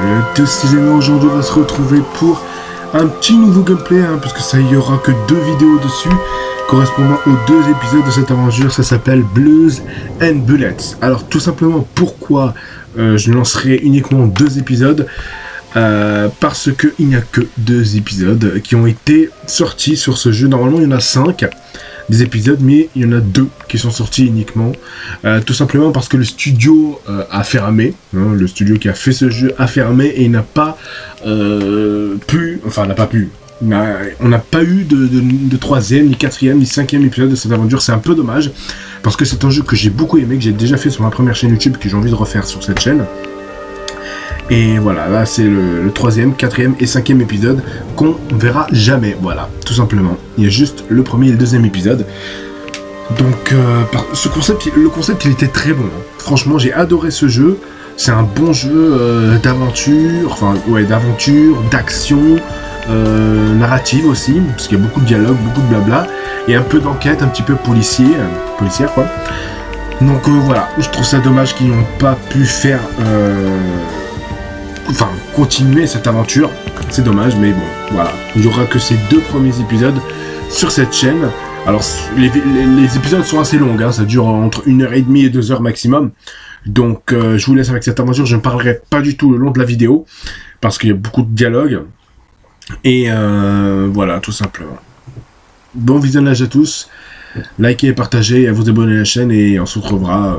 Salut à tous les amis, aujourd'hui on va se retrouver pour un petit nouveau gameplay, parce que ça y aura que 2 vidéos dessus, correspondant aux 2 épisodes de cette aventure. Ça s'appelle Blues and Bullets. Alors tout simplement, pourquoi je lancerai uniquement 2 épisodes, parce qu'il n'y a que 2 épisodes qui ont été sortis sur ce jeu. Normalement il y en a 5 des épisodes, mais il y en a 2 qui sont sortis uniquement, tout simplement parce que le studio a fermé, le studio qui a fait ce jeu a fermé, et il n'a pas pu, on n'a pas eu de 3e, ni 4e, ni 5e épisode de cette aventure. C'est un peu dommage, parce que c'est un jeu que j'ai beaucoup aimé, que j'ai déjà fait sur ma première chaîne YouTube, que j'ai envie de refaire sur cette chaîne. Et voilà, là c'est le 3e, 4e et 5e épisode qu'on verra jamais, voilà, tout simplement. Il y a juste le 1er et le 2e épisode. Donc le concept il était très bon, Franchement j'ai adoré ce jeu. C'est un bon jeu d'aventure, d'action, narrative aussi, parce qu'il y a beaucoup de dialogue, beaucoup de blabla, et un peu d'enquête, un petit peu policière quoi. Donc voilà, je trouve ça dommage qu'ils n'ont pas pu faire... continuer cette aventure, c'est dommage, mais bon, voilà. Il n'y aura que ces 2 premiers épisodes sur cette chaîne. Alors, les épisodes sont assez longs, ça dure entre 1h30 et 2h maximum. Donc, je vous laisse avec cette aventure. Je ne parlerai pas du tout le long de la vidéo, parce qu'il y a beaucoup de dialogue. Et voilà, tout simplement. Bon visionnage à tous. Likez et partagez, vous abonnez à la chaîne, et on se retrouvera...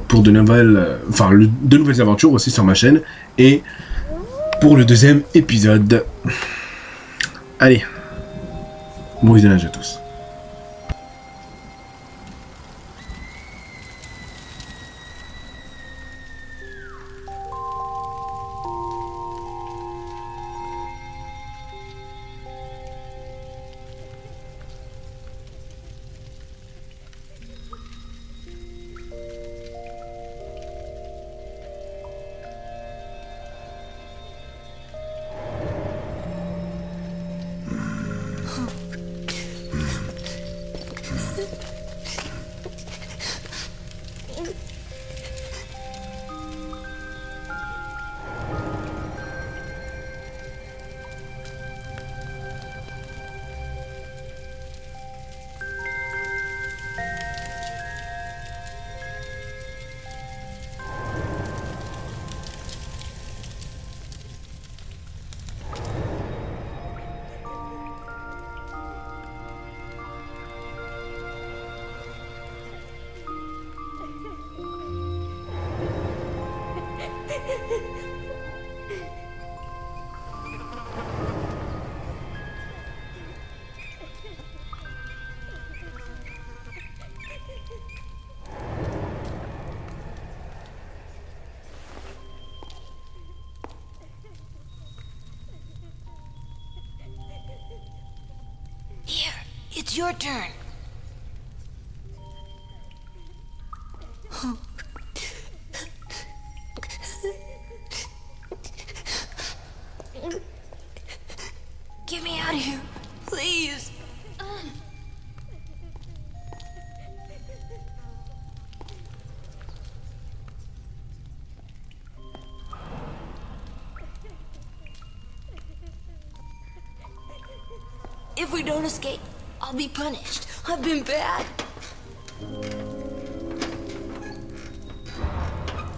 pour de nouvelles aventures aussi sur ma chaîne, et pour le 2e épisode. Allez, bon visionnage à tous. It's your turn. Get me out of here, please. If we don't escape, I'll be punished. I've been bad.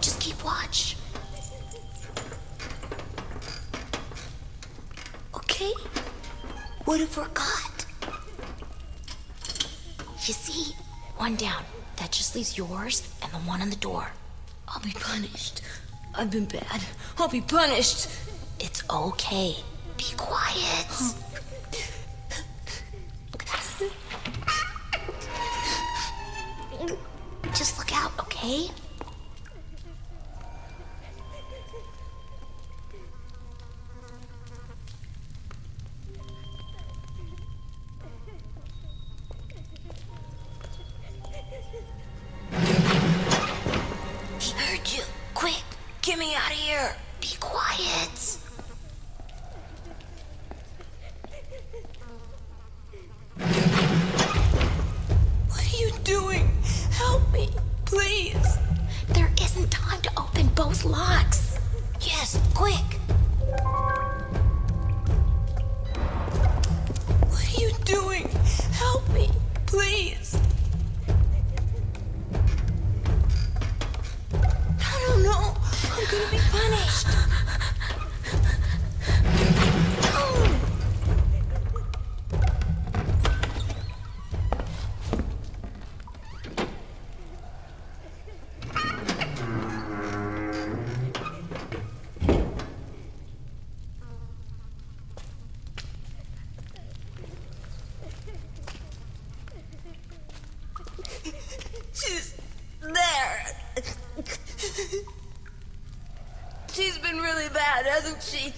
Just keep watch. Okay? What if we're caught? You see? One down. That just leaves yours and the one on the door. I'll be punished. I've been bad. I'll be punished. It's okay. Be quiet. Just look out, okay? He heard you. Quick, get me out of here. Be quiet. both locks. Yes, quick. I'm gonna be punished. She's there. She's been really bad, hasn't she?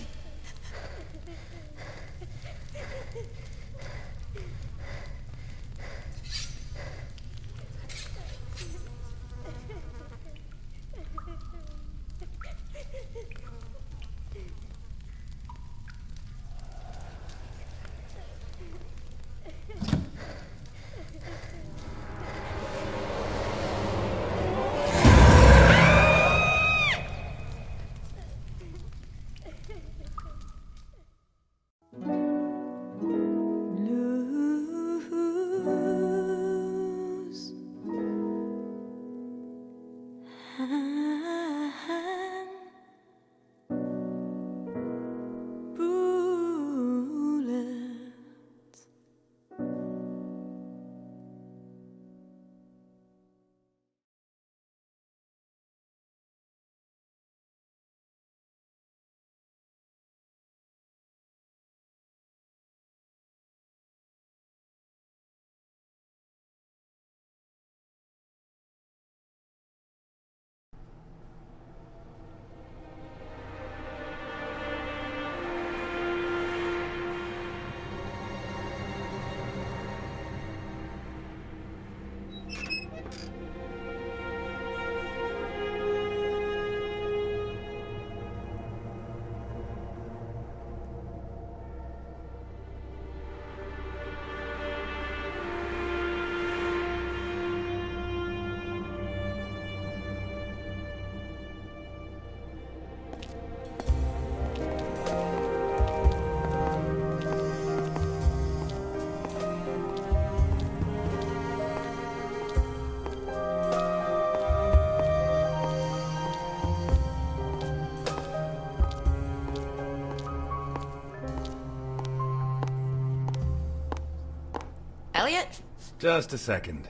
Elliot? Just a second.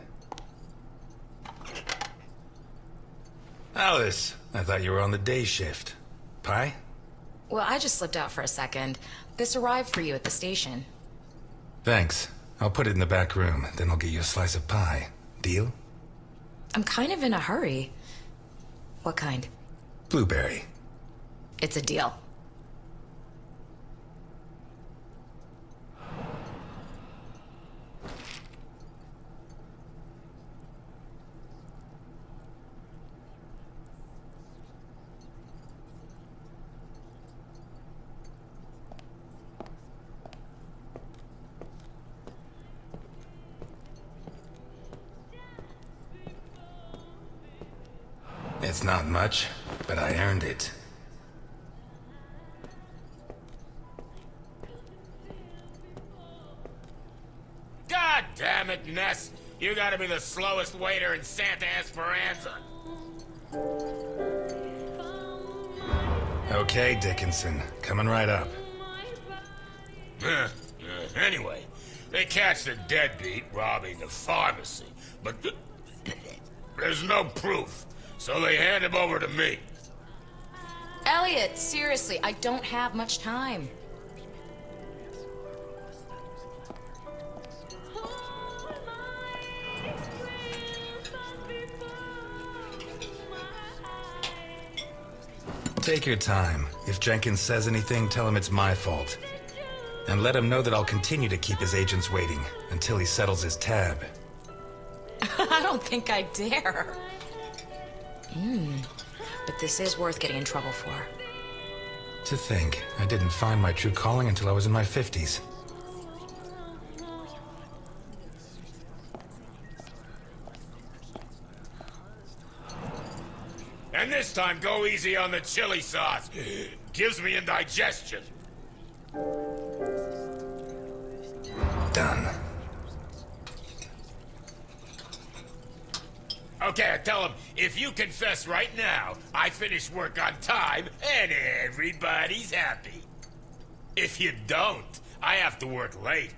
Alice, I thought you were on the day shift. Pie? Well, I just slipped out for a second. This arrived for you at the station. Thanks. I'll put it in the back room, then I'll get you a slice of pie. Deal? I'm kind of in a hurry. What kind? Blueberry. It's a deal. It's not much, but I earned it. God damn it, Ness! You gotta be the slowest waiter in Santa Esperanza. Okay, Dickinson. Coming right up. Anyway, they catch the deadbeat robbing the pharmacy, but there's no proof, so they hand him over to me. Elliot, seriously, I don't have much time. Take your time. If Jenkins says anything, tell him it's my fault. And let him know that I'll continue to keep his agents waiting until he settles his tab. I don't think I dare. But this is worth getting in trouble for. To think, I didn't find my true calling until I was in my 50s. And this time, go easy on the chili sauce. Gives me indigestion. Done. Okay, I tell him, if you confess right now, I finish work on time and everybody's happy. If you don't, I have to work late.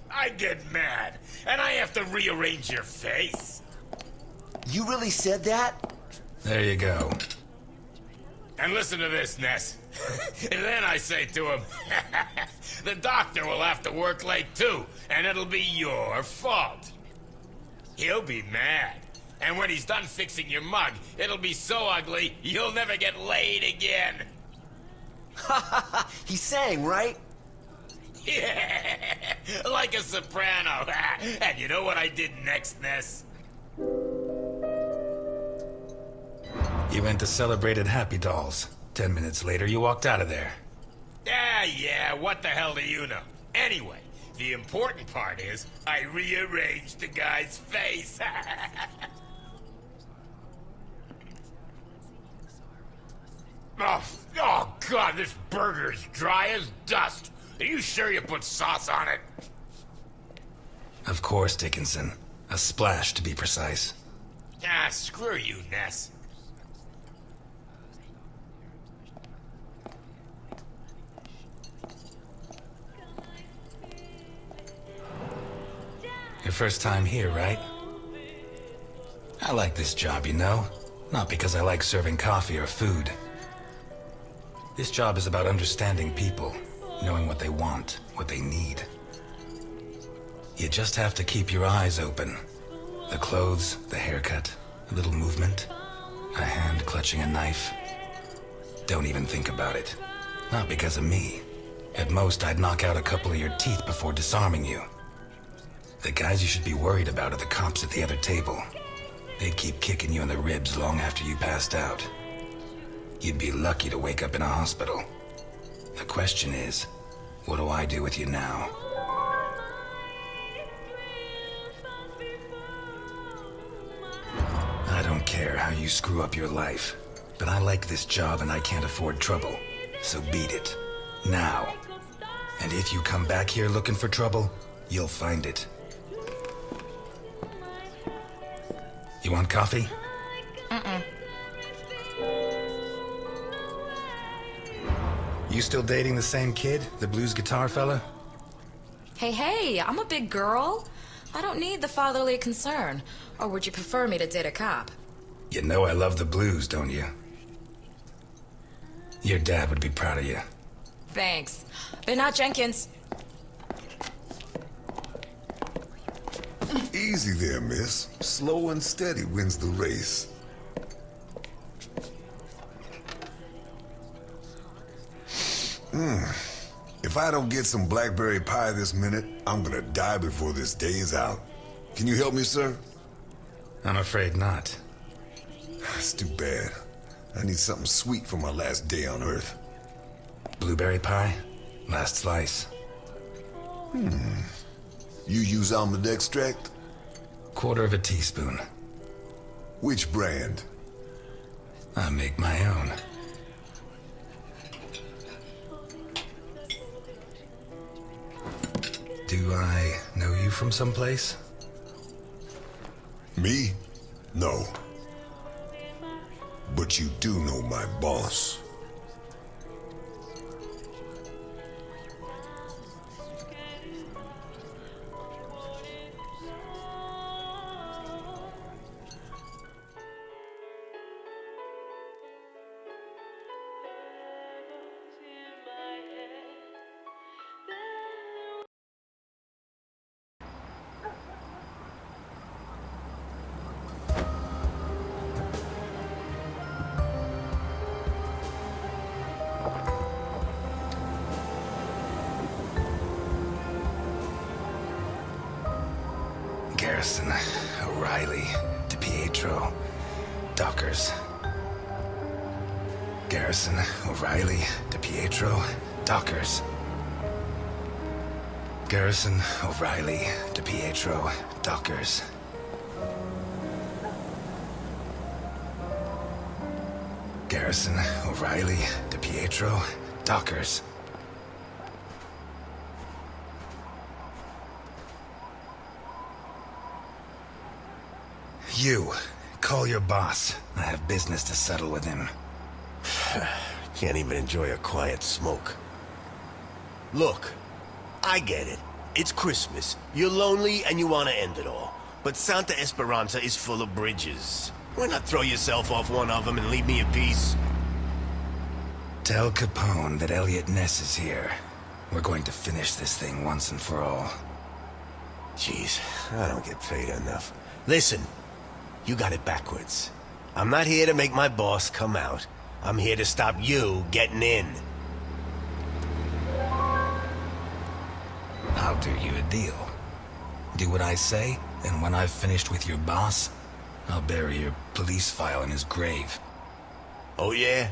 I get mad, and I have to rearrange your face. You really said that? There you go. And listen to this, Ness. And then I say to him, the doctor will have to work late too, and it'll be your fault. He'll be mad. And when he's done fixing your mug, it'll be so ugly, you'll never get laid again. He sang, right? Yeah, like a soprano. And you know what I did next, Ness? You went to celebrated Happy Dolls. 10 minutes later, you walked out of there. Yeah, what the hell do you know? Anyway, the important part is I rearranged the guy's face. Oh, God, this burger is dry as dust. Are you sure you put sauce on it? Of course, Dickinson. A splash, to be precise. Ah, screw you, Ness. Your first time here, right? I like this job, you know? Not because I like serving coffee or food. This job is about understanding people, knowing what they want, what they need. You just have to keep your eyes open. The clothes, the haircut, a little movement, a hand clutching a knife. Don't even think about it. Not because of me. At most, I'd knock out a couple of your teeth before disarming you. The guys you should be worried about are the cops at the other table. They'd keep kicking you in the ribs long after you passed out. You'd be lucky to wake up in a hospital. The question is, what do I do with you now? I don't care how you screw up your life, but I like this job and I can't afford trouble. So beat it. Now. And if you come back here looking for trouble, you'll find it. You want coffee? You still dating the same kid, the blues guitar fella? Hey, I'm a big girl. I don't need the fatherly concern. Or would you prefer me to date a cop? You know I love the blues, don't you? Your dad would be proud of you. Thanks. But not Jenkins. Easy there, miss. Slow and steady wins the race. If I don't get some blackberry pie this minute, I'm gonna die before this day is out. Can you help me, sir? I'm afraid not. It's too bad. I need something sweet for my last day on Earth. Blueberry pie? Last slice. You use almond extract? Quarter of a teaspoon. Which brand? I make my own. Do I know you from someplace? Me? No. But you do know my boss. Garrison, O'Reilly, DiPietro, Dockers. Garrison, O'Reilly, DiPietro, Dockers. Garrison, O'Reilly, DiPietro, Dockers. Garrison, O'Reilly, DiPietro, Dockers. You, call your boss. I have business to settle with him. Can't even enjoy a quiet smoke. Look, I get it. It's Christmas. You're lonely and you want to end it all. But Santa Esperanza is full of bridges. Why not throw yourself off one of them and leave me in peace? Tell Capone that Elliot Ness is here. We're going to finish this thing once and for all. Jeez, I don't get paid enough. Listen, you got it backwards. I'm not here to make my boss come out. I'm here to stop you getting in. I'll do you a deal. Do what I say, and when I've finished with your boss, I'll bury your police file in his grave. Oh yeah?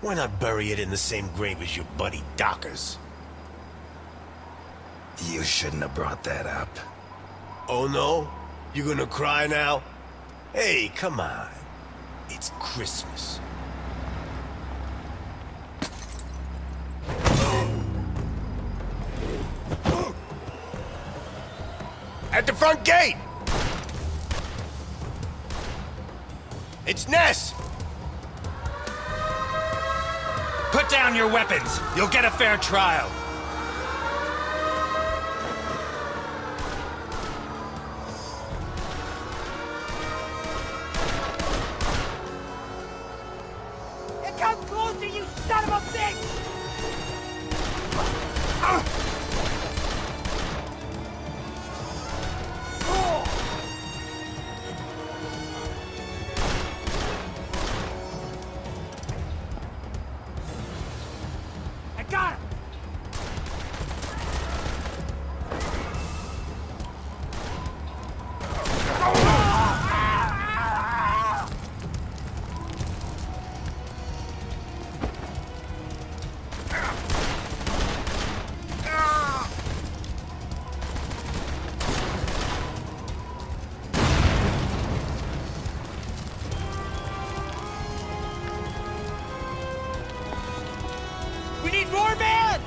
Why not bury it in the same grave as your buddy Docker's? You shouldn't have brought that up. Oh no? You gonna cry now? Hey, come on. It's Christmas. At the front gate! It's Ness! Put down your weapons! You'll get a fair trial! Come closer, you son of a bitch! I got him! We need more men!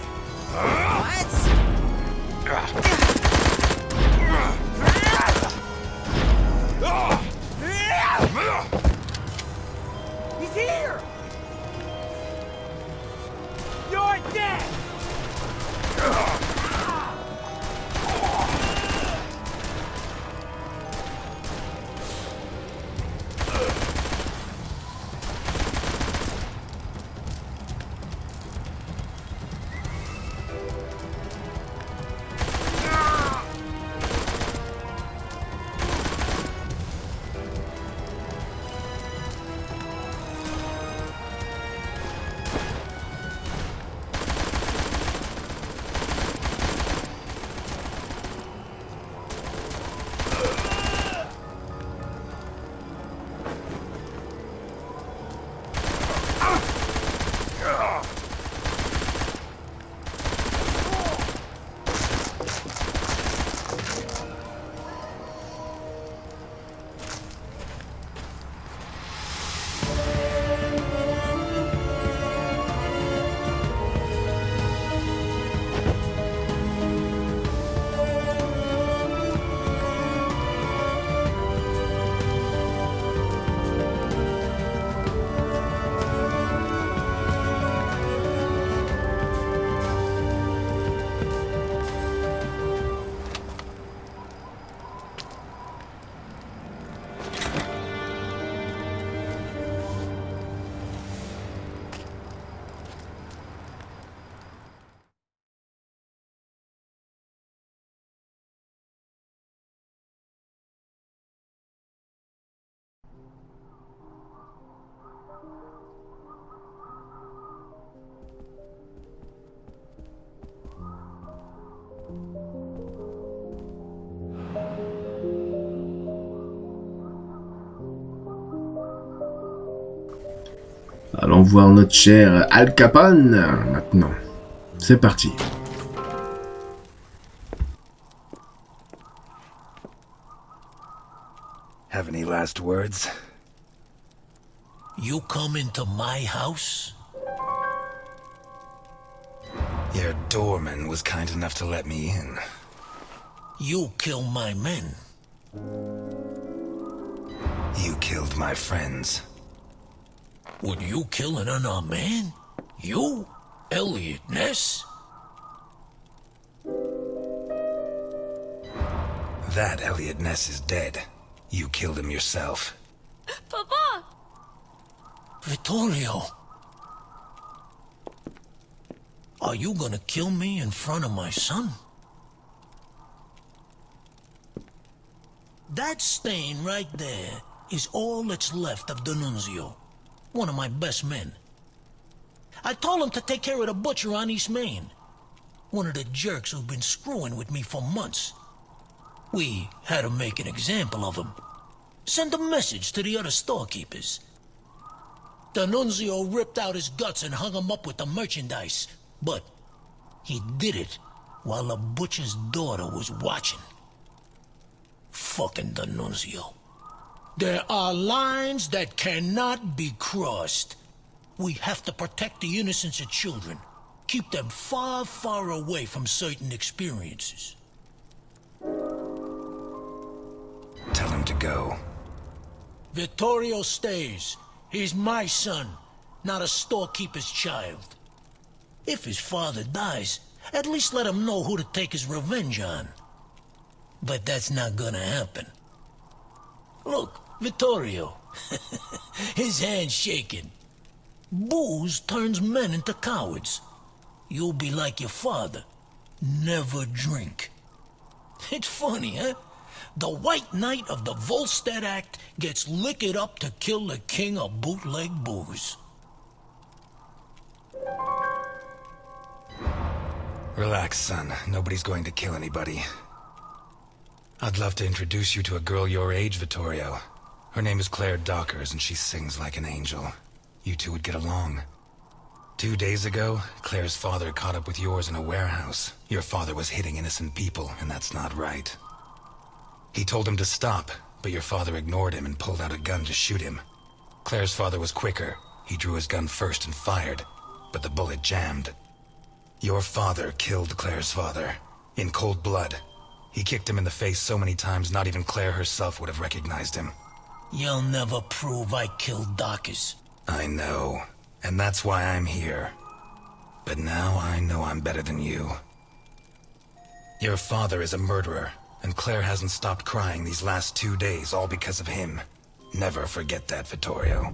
He's here! You're dead! Allons voir notre cher Al Capone maintenant. C'est parti. Have any last words? You come into my house? Your doorman was kind enough to let me in. You kill my men. You killed my friends. Would you kill an unarmed man? You? Elliot Ness? That Elliot Ness is dead. You killed him yourself. Papa! Vittorio! Are you gonna kill me in front of my son? That stain right there is all that's left of D'Annunzio, one of my best men. I told him to take care of the butcher on East Main, one of the jerks who've been screwing with me for months. We had to make an example of him. Send a message to the other storekeepers. D'Annunzio ripped out his guts and hung him up with the merchandise, but he did it while the butcher's daughter was watching. Fucking D'Annunzio. There are lines that cannot be crossed. We have to protect the innocence of children. Keep them far, far away from certain experiences. Tell him to go. Vittorio stays. He's my son, not a storekeeper's child. If his father dies, at least let him know who to take his revenge on. But that's not gonna happen. Look, Vittorio. His hand's shaking. Booze turns men into cowards. You'll be like your father. Never drink. It's funny, huh? The White Knight of the Volstead Act gets liquored up to kill the king of bootleg booze. Relax, son. Nobody's going to kill anybody. I'd love to introduce you to a girl your age, Vittorio. Her name is Claire Dockers, and she sings like an angel. You two would get along. 2 days ago, Claire's father caught up with yours in a warehouse. Your father was hitting innocent people, and that's not right. He told him to stop, but your father ignored him and pulled out a gun to shoot him. Claire's father was quicker. He drew his gun first and fired, but the bullet jammed. Your father killed Claire's father, in cold blood. He kicked him in the face so many times not even Claire herself would have recognized him. You'll never prove I killed Dockers. I know, and that's why I'm here. But now I know I'm better than you. Your father is a murderer, and Claire hasn't stopped crying these last 2 days, all because of him. Never forget that, Vittorio.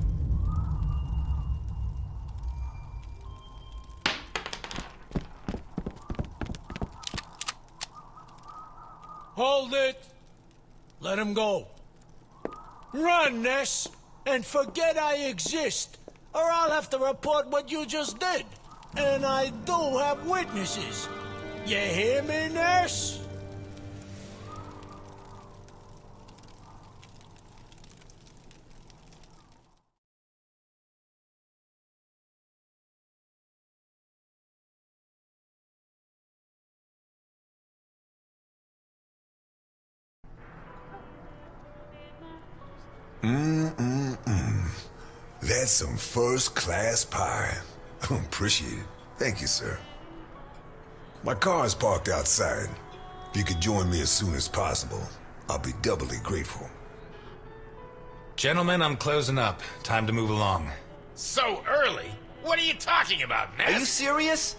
Hold it! Let him go. Run, Ness, and forget I exist, or I'll have to report what you just did. And I do have witnesses. You hear me, Ness? That's some first-class pie. Appreciate it. Thank you, sir. My car is parked outside. If you could join me as soon as possible, I'll be doubly grateful. Gentlemen, I'm closing up. Time to move along. So early? What are you talking about, Ness? Are you serious?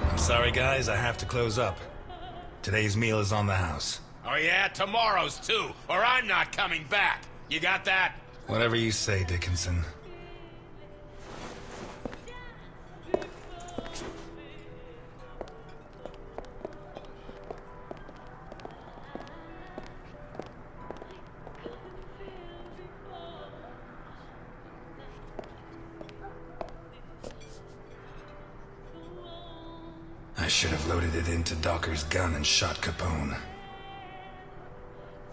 I'm sorry, guys. I have to close up. Today's meal is on the house. Oh yeah, tomorrow's too, or I'm not coming back. You got that? Whatever you say, Dickinson. I should have loaded it into Docker's gun and shot Capone.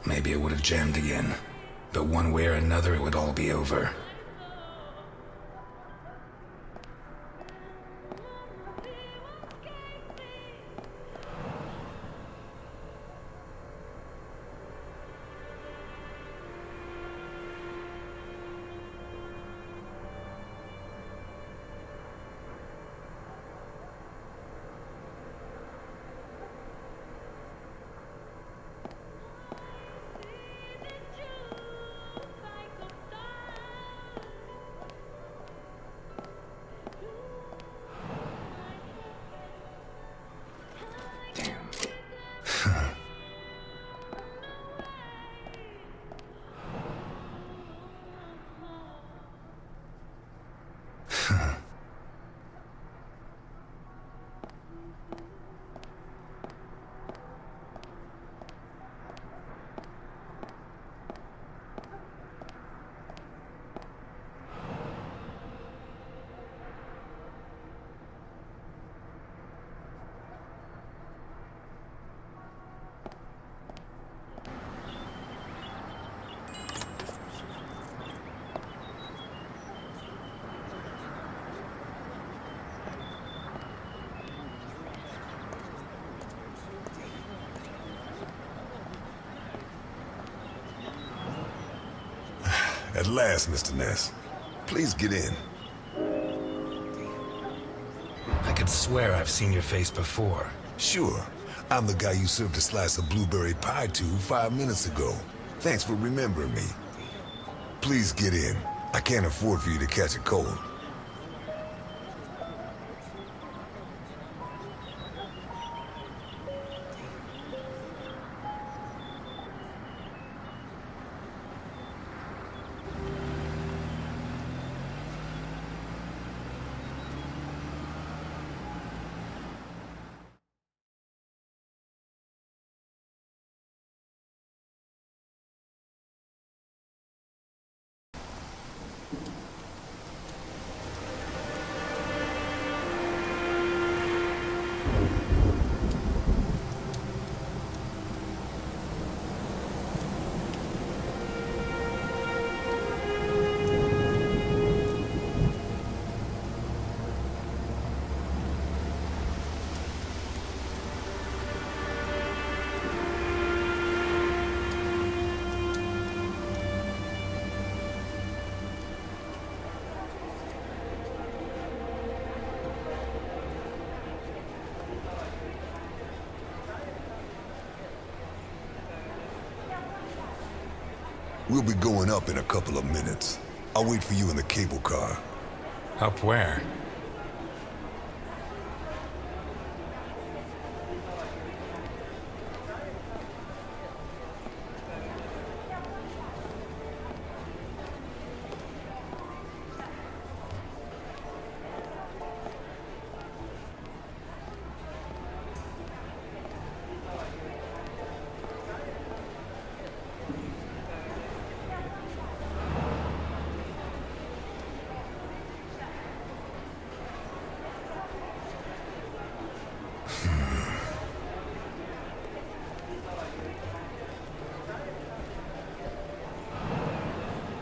Maybe it would have jammed again, but one way or another it would all be over. At last, Mr. Ness. Please get in. I could swear I've seen your face before. Sure. I'm the guy you served a slice of blueberry pie to 5 minutes ago. Thanks for remembering me. Please get in. I can't afford for you to catch a cold. We'll be going up in a couple of minutes. I'll wait for you in the cable car. Up where?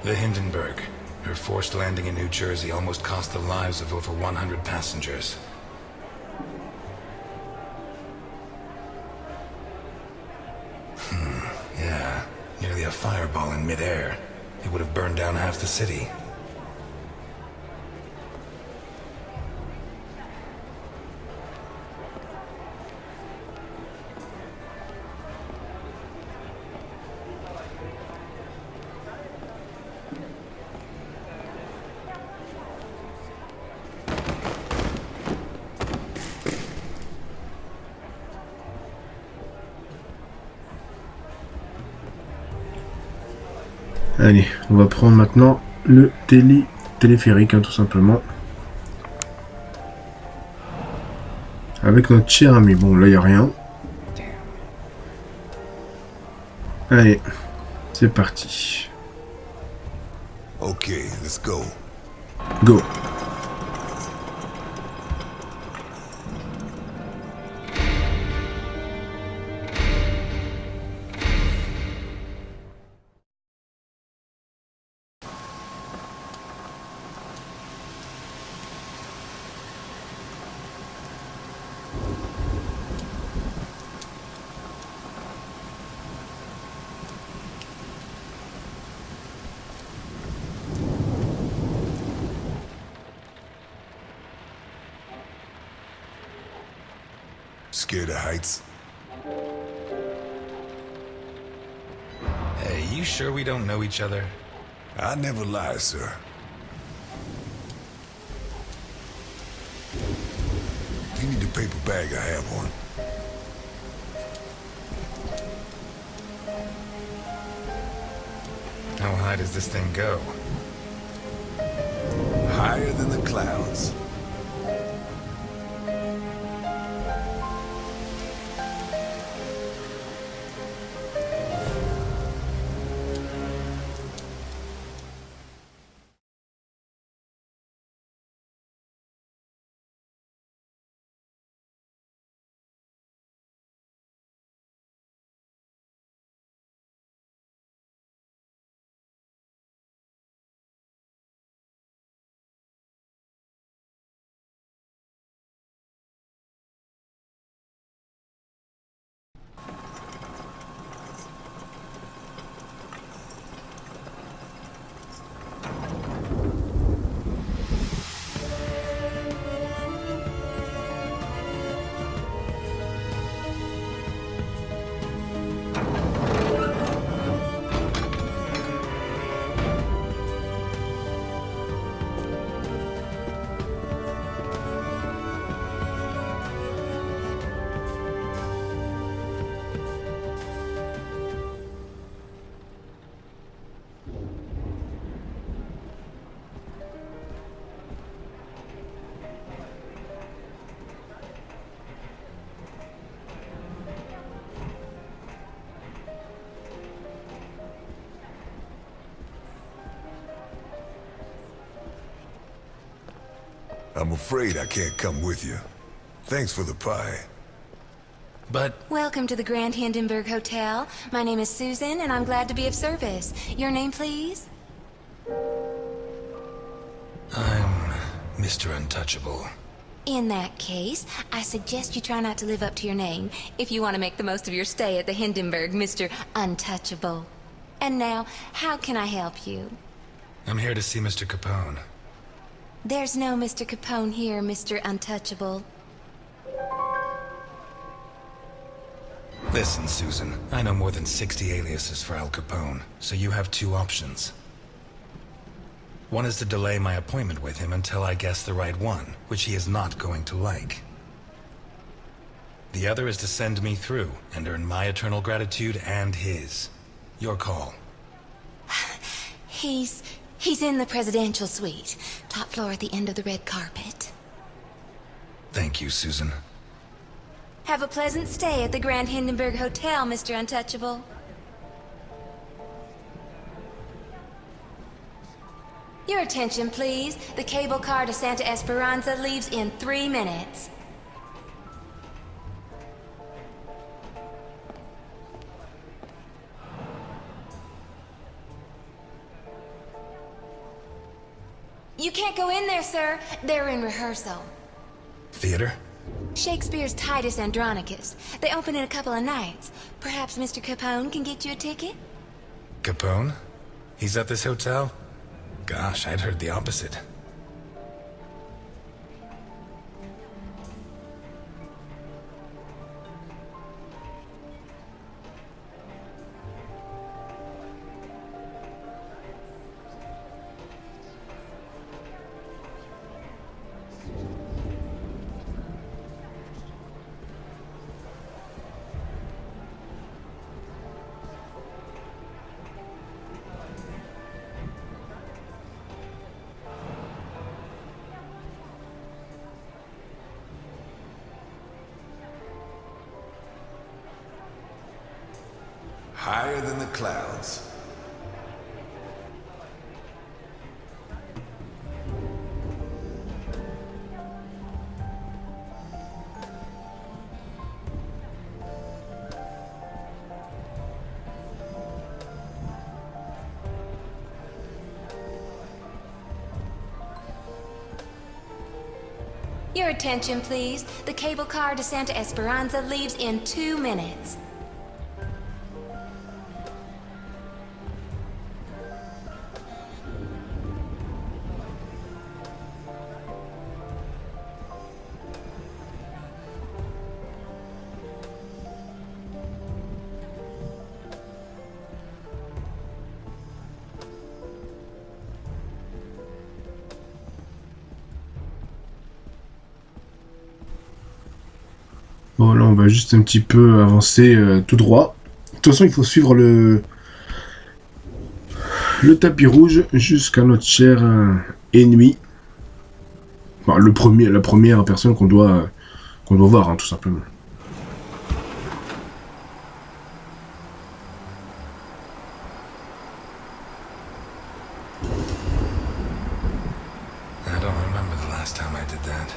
The Hindenburg. Her forced landing in New Jersey almost cost the lives of over 100 passengers. Yeah. Nearly a fireball in midair. It would have burned down half the city. Allez, on va prendre maintenant le téléphérique, hein, tout simplement. Avec notre cher ami. Bon, là, il n'y a rien. Allez, c'est parti. Ok, let's go. Go. Scared of heights? Hey, you sure we don't know each other? I never lie, sir. If you need a paper bag, I have one. How high does this thing go? Higher than the clouds. I'm afraid I can't come with you. Thanks for the pie. But Welcome to the Grand Hindenburg Hotel. My name is Susan, and I'm glad to be of service. Your name, please? I'm Mr. Untouchable. In that case, I suggest you try not to live up to your name if you want to make the most of your stay at the Hindenburg, Mr. Untouchable. And now, how can I help you? I'm here to see Mr. Capone. There's no Mr. Capone here, Mr. Untouchable. Listen, Susan, I know more than 60 aliases for Al Capone, so you have two options. One is to delay my appointment with him until I guess the right one, which he is not going to like. The other is to send me through and earn my eternal gratitude and his. Your call. He's in the presidential suite. Top floor at the end of the red carpet. Thank you, Susan. Have a pleasant stay at the Grand Hindenburg Hotel, Mr. Untouchable. Your attention, please. The cable car to Santa Esperanza leaves in 3 minutes. You can't go in there, sir. They're in rehearsal. Theater? Shakespeare's Titus Andronicus. They open in a couple of nights. Perhaps Mr. Capone can get you a ticket? Capone? He's at this hotel? Gosh, I'd heard the opposite. Higher than the clouds. Your attention, please. The cable car to Santa Esperanza leaves in 2 minutes. Bon, là, on va juste un petit peu avancer tout droit. De toute façon, il faut suivre le tapis rouge jusqu'à notre cher ennemi. Enfin, la première personne qu'on doit voir, hein, tout simplement. I don't remember the last time I did that.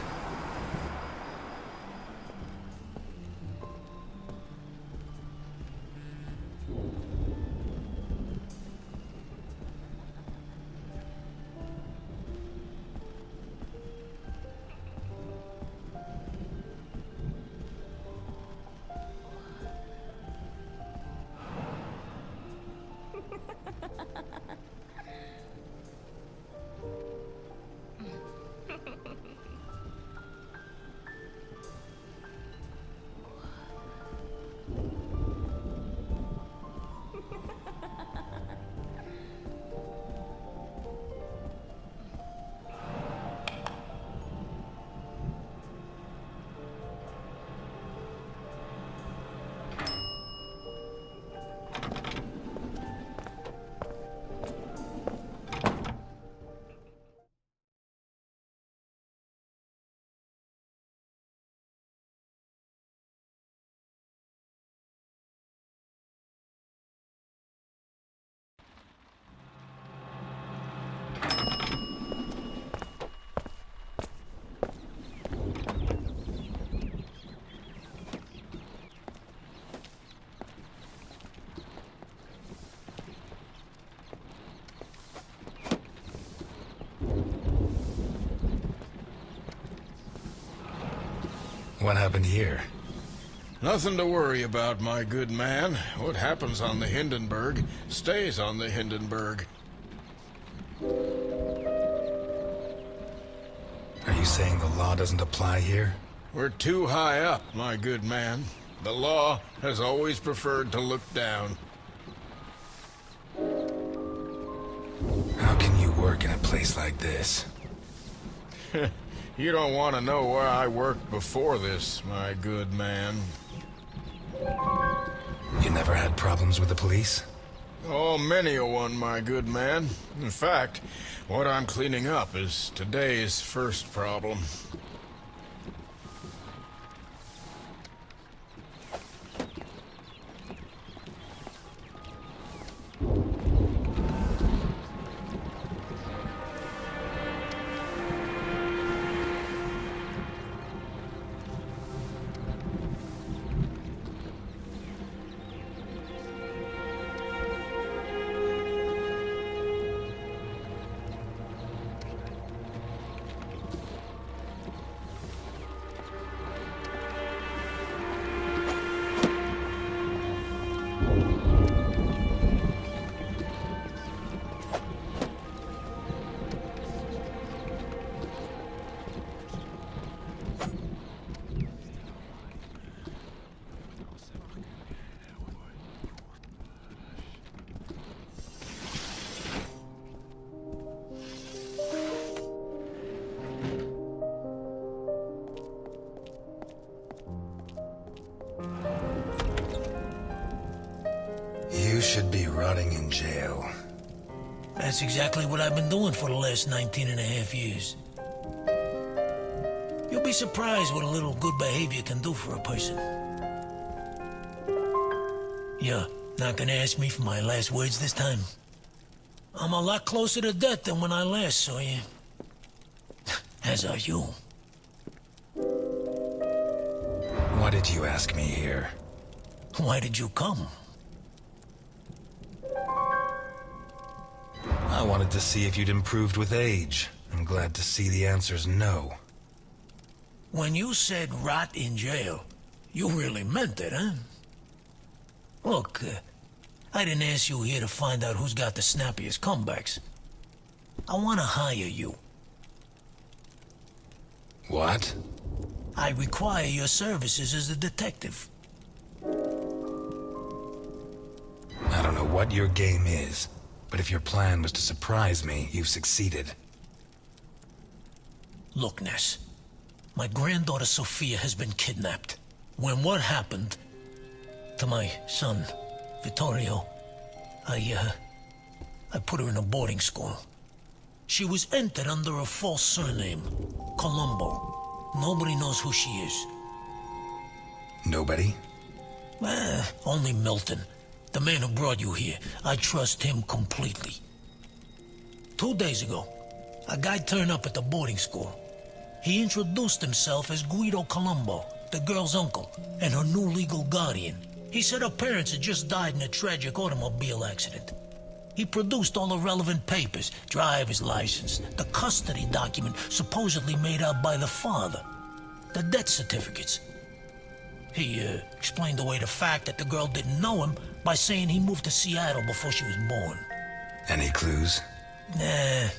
What happened here? Nothing to worry about, my good man. What happens on the Hindenburg stays on the Hindenburg. Are you saying the law doesn't apply here? We're too high up, my good man. The law has always preferred to look down. How can you work in a place like this? You don't want to know where I worked before this, my good man. You never had problems with the police? Oh, many a one, my good man. In fact, what I'm cleaning up is today's first problem. You should be rotting in jail. That's exactly what I've been doing for the last 19 and a half years. You'll be surprised what a little good behavior can do for a person. You're not gonna ask me for my last words this time? I'm a lot closer to death than when I last saw you. As are you. Why did you ask me here? Why did you come? I wanted to see if you'd improved with age. I'm glad to see the answer's no. When you said rot in jail, you really meant it, huh? Look, I didn't ask you here to find out who's got the snappiest comebacks. I want to hire you. What? I require your services as a detective. I don't know what your game is, but if your plan was to surprise me, you've succeeded. Look, Ness. My granddaughter Sophia has been kidnapped. When what happened to my son, Vittorio, I put her in a boarding school. She was entered under a false surname, Colombo. Nobody knows who she is. Nobody? Only Milton, the man who brought you here. I trust him completely. 2 days ago, a guy turned up at the boarding school. He introduced himself as Guido Colombo, the girl's uncle, and her new legal guardian. He said her parents had just died in a tragic automobile accident. He produced all the relevant papers, driver's license, the custody document supposedly made out by the father, the death certificates. He explained away the fact that the girl didn't know him by saying he moved to Seattle before she was born. Any clues? Nah.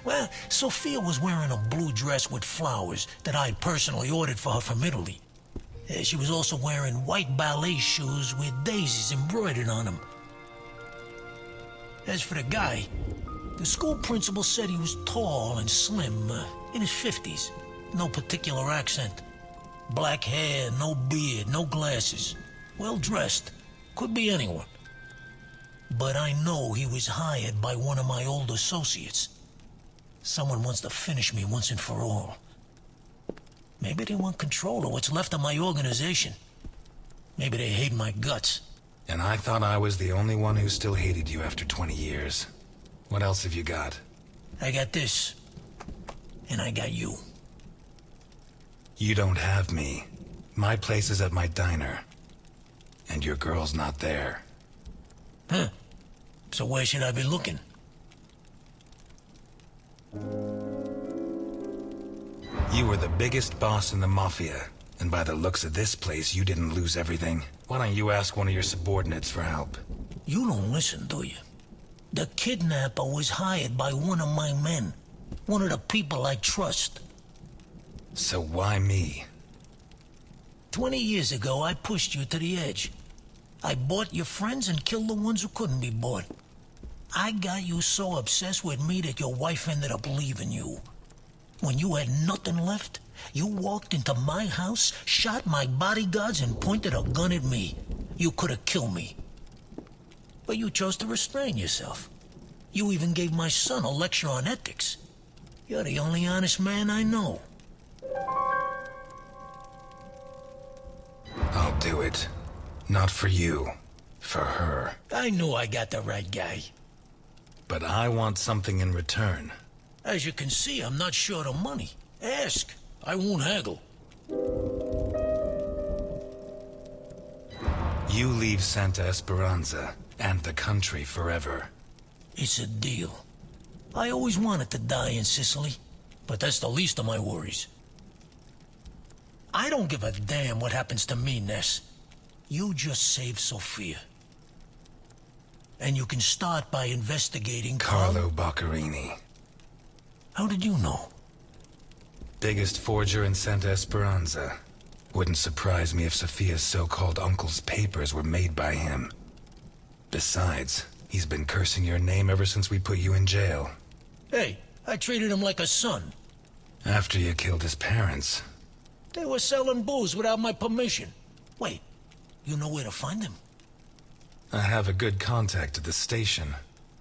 Well, Sophia was wearing a blue dress with flowers that I'd personally ordered for her from Italy. She was also wearing white ballet shoes with daisies embroidered on them. As for the guy, the school principal said he was tall and slim, in his 50s. No particular accent. Black hair, no beard, no glasses. Well dressed. Could be anyone. But I know he was hired by one of my old associates. Someone wants to finish me once and for all. Maybe they want control of what's left of my organization. Maybe they hate my guts. And I thought I was the only one who still hated you after 20 years. What else have you got? I got this. And I got you. You don't have me. My place is at my diner. And your girl's not there. Huh. So where should I be looking? You were the biggest boss in the Mafia, And by the looks of this place, you didn't lose everything. Why don't you ask one of your subordinates for help? You don't listen, do you? The kidnapper was hired by one of my men. One of the people I trust. So why me? 20 years ago, I pushed you to the edge. I bought your friends and killed the ones who couldn't be bought. I got you so obsessed with me that your wife ended up leaving you. When you had nothing left, you walked into my house, shot my bodyguards, and pointed a gun at me. You could have killed me. But you chose to restrain yourself. You even gave my son a lecture on ethics. You're the only honest man I know. I'll do it. Not for you. For her. I knew I got the right guy. But I want something in return. As you can see, I'm not short of money. Ask. I won't haggle. You leave Santa Esperanza and the country forever. It's a deal. I always wanted to die in Sicily, but that's the least of my worries. I don't give a damn what happens to me, Ness. You just save Sophia. And you can start by investigating Carlo Boccherini. How did you know? Biggest forger in Santa Esperanza. Wouldn't surprise me if Sophia's so-called uncle's papers were made by him. Besides, he's been cursing your name ever since we put you in jail. Hey, I treated him like a son. After you killed his parents. They were selling booze without my permission. Wait, you know where to find them? I have a good contact at the station.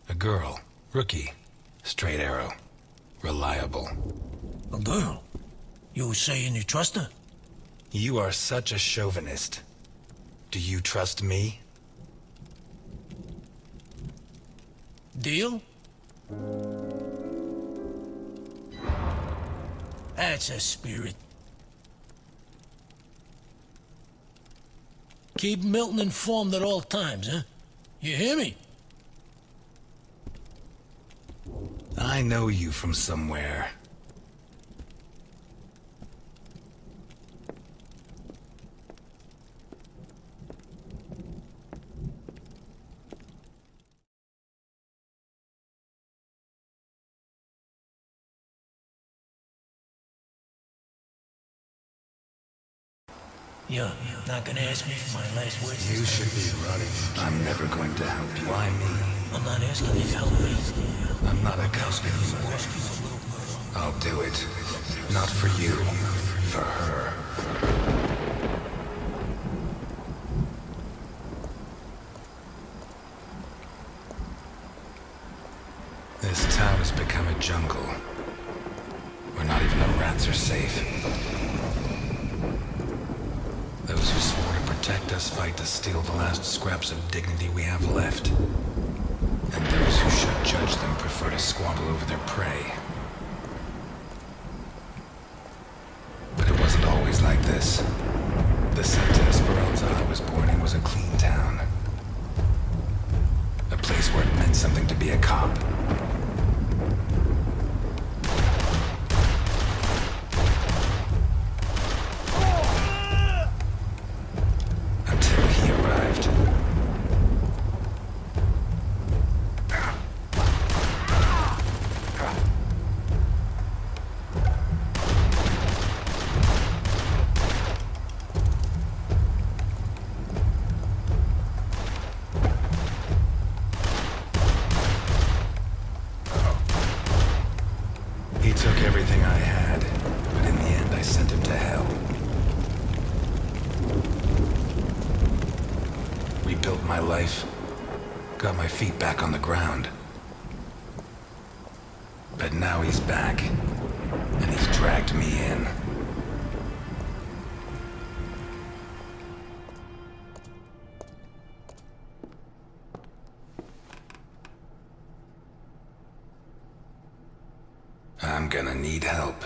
A girl. Rookie. Straight arrow. Reliable. A girl? You saying you trust her? You are such a chauvinist. Do you trust me? Deal? That's a spirit. Keep Milton informed at all times, huh? You hear me? I know you from somewhere. You're not gonna ask me for my last words? You should be running. I'm never going to help you. Why me? I'm not asking you to help me. I'm not a cop anymore. I'll do it. Not for you. For her. This town has become a jungle. Where not even the rats are safe. Those who swore to protect us fight to steal the last scraps of dignity we have left. And those who should judge them prefer to squabble over their prey. But it wasn't always like this. The Santa Esperanza I was born in was a clean town. A place where it meant something to be a cop. He took everything I had, but in the end I sent him to hell. Rebuilt my life, got my feet back on the ground. But now he's back, and he's dragged me in. I'm gonna need help.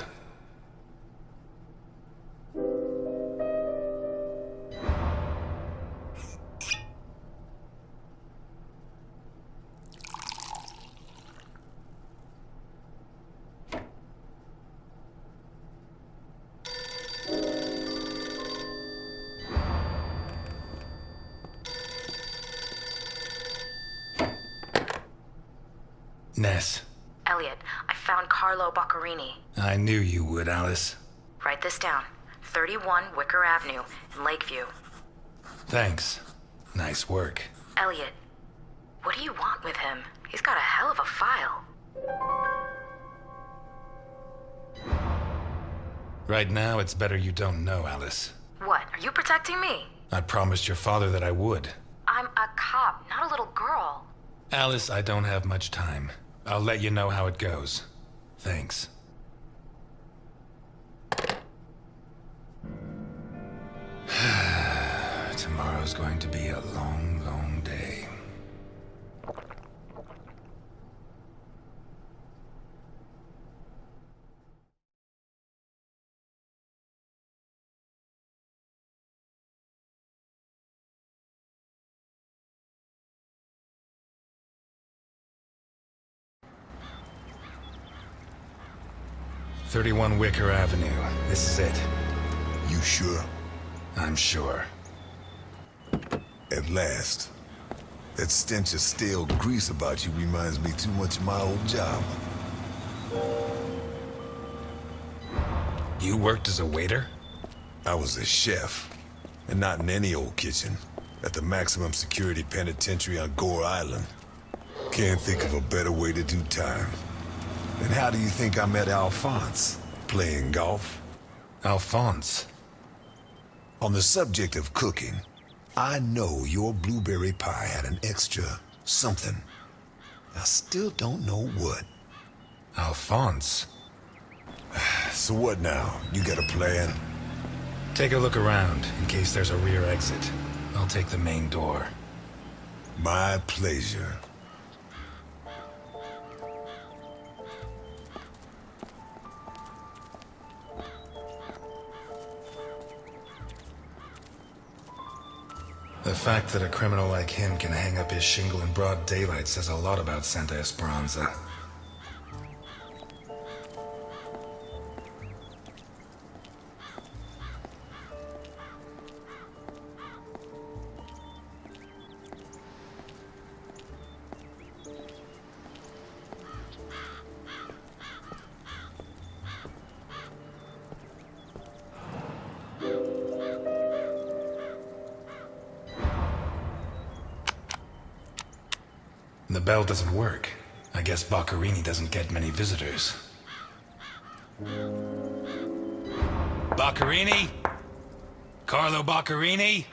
Ness. Elliot, I found Carlo Boccarini. I knew you would, Alice. Write this down. 31 Wicker Avenue in Lakeview. Thanks. Nice work. Elliot, what do you want with him? He's got a hell of a file. Right now, it's better you don't know, Alice. What, are you protecting me? I promised your father that I would. I'm a cop, not a little girl. Alice, I don't have much time. I'll let you know how it goes. Thanks. Tomorrow's going to be a long, long day. "31 Wicker Avenue. This is it." You sure? I'm sure. At last. That stench of stale grease about you reminds me too much of my old job. You worked as a waiter? I was a chef. And not in any old kitchen. At the maximum security penitentiary on Gore Island. Can't think of a better way to do time. And how do you think I met Alphonse? Playing golf? Alphonse? On the subject of cooking, I know your blueberry pie had an extra something. I still don't know what. Alphonse? So what now? You got a plan? Take a look around, in case there's a rear exit. I'll take the main door. My pleasure. The fact that a criminal like him can hang up his shingle in broad daylight says a lot about Santa Esperanza. The bell doesn't work. I guess Boccarini doesn't get many visitors. Boccarini? Carlo Boccarini?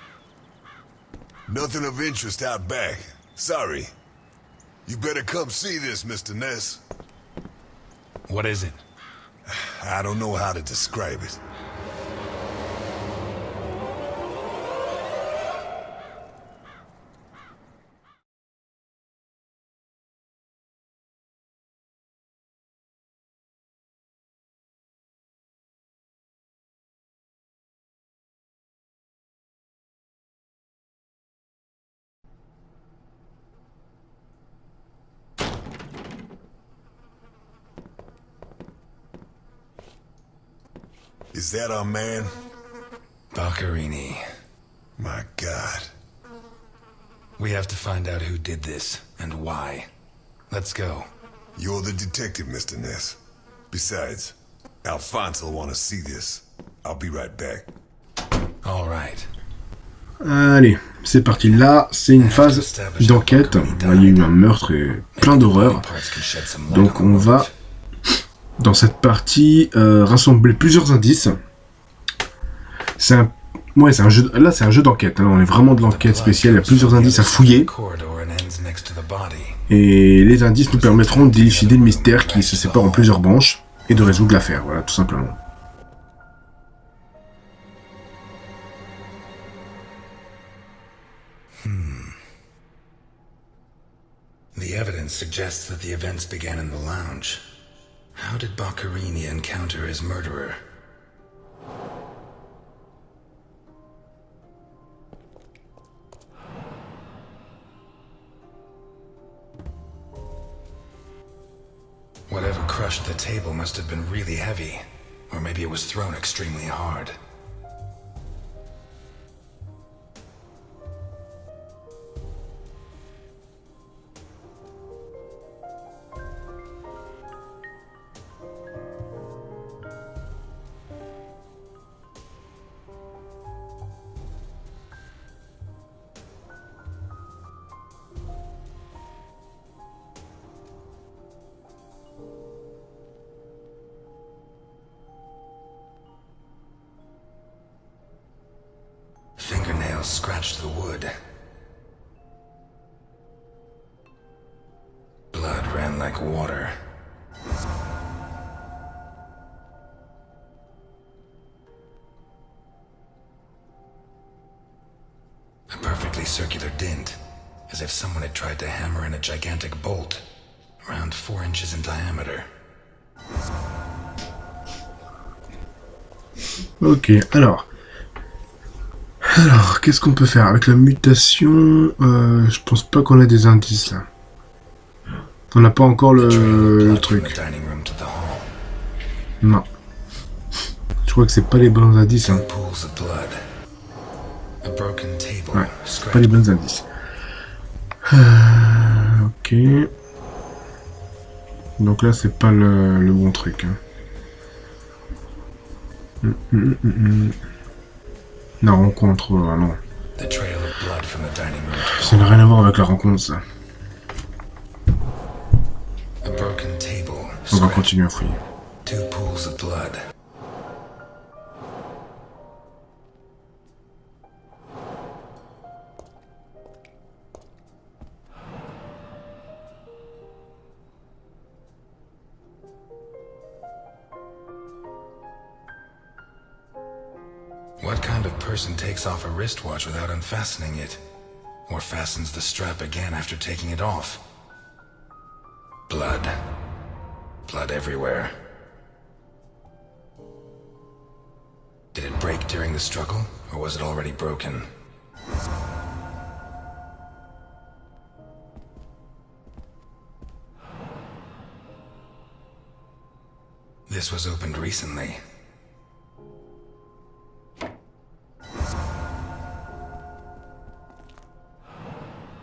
Nothing of interest out back. Sorry. You better come see this, Mr. Ness. What is it? I don't know how to describe it. Is that our man? Boccarini. My God. We have to find out who did this, and why. Let's go. You're the detective, Mr. Ness. Besides, Alphonse will want to see this. I'll be right back. All right. Allez, c'est parti. Là, c'est une phase d'enquête. Il y a eu un meurtre et plein d'horreurs. Donc on va, dans cette partie, rassembler plusieurs indices. C'est un jeu. Là, c'est un jeu d'enquête. Là, on est vraiment de l'enquête spéciale. Il y a plusieurs indices à fouiller. Et les indices nous permettront d'élucider le mystère qui se sépare en plusieurs branches et de résoudre l'affaire. Voilà, tout simplement. The evidence suggests that the events began in the lounge. How did Boccarini encounter his murderer? Whatever crushed the table must have been really heavy, or maybe it was thrown extremely hard. scratched the wood. Blood ran like water. A perfectly circular dint, as if someone had tried to hammer in a gigantic bolt, around 4 inches in diameter. Ok, alors, qu'est-ce qu'on peut faire avec la mutation? Je pense pas qu'on a des indices là. On n'a pas encore le truc. Non. Je crois que c'est pas les bons indices. Hein. Ouais, c'est pas les bons indices. Ok. Donc là, c'est pas le bon truc. Hein. La rencontre, non. Ça n'a rien à voir avec la rencontre, ça. On va continuer à fouiller. What kind of person takes off a wristwatch without unfastening it? Or fastens the strap again after taking it off? Blood. Blood everywhere. Did it break during the struggle, or was it already broken? This was opened recently.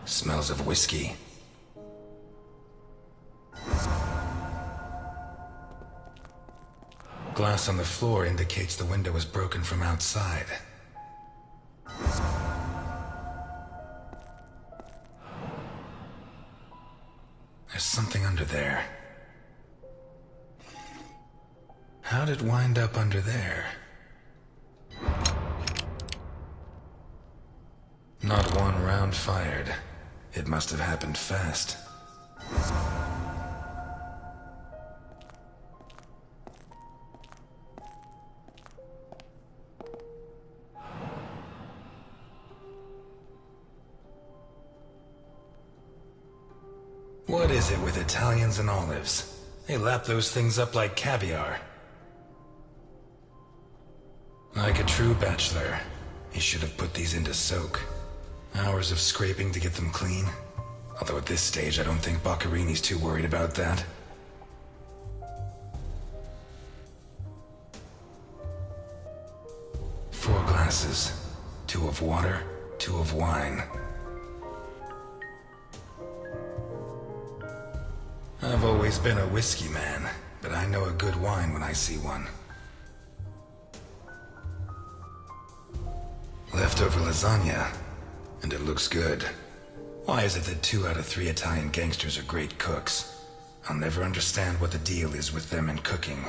Smells of whiskey. Glass on the floor indicates the window was broken from outside. There's something under there. How'd it wind up under there? Not one round fired. It must have happened fast. What is it with Italians and olives? They lap those things up like caviar. Like a true bachelor, he should have put these into soak. Hours of scraping to get them clean. Although at this stage, I don't think Boccarini's too worried about that. Four glasses. 2 of water, 2 of wine. I've always been a whiskey man, but I know a good wine when I see one. Leftover lasagna, and it looks good. Why is it that 2 out of 3 Italian gangsters are great cooks? I'll never understand what the deal is with them in cooking.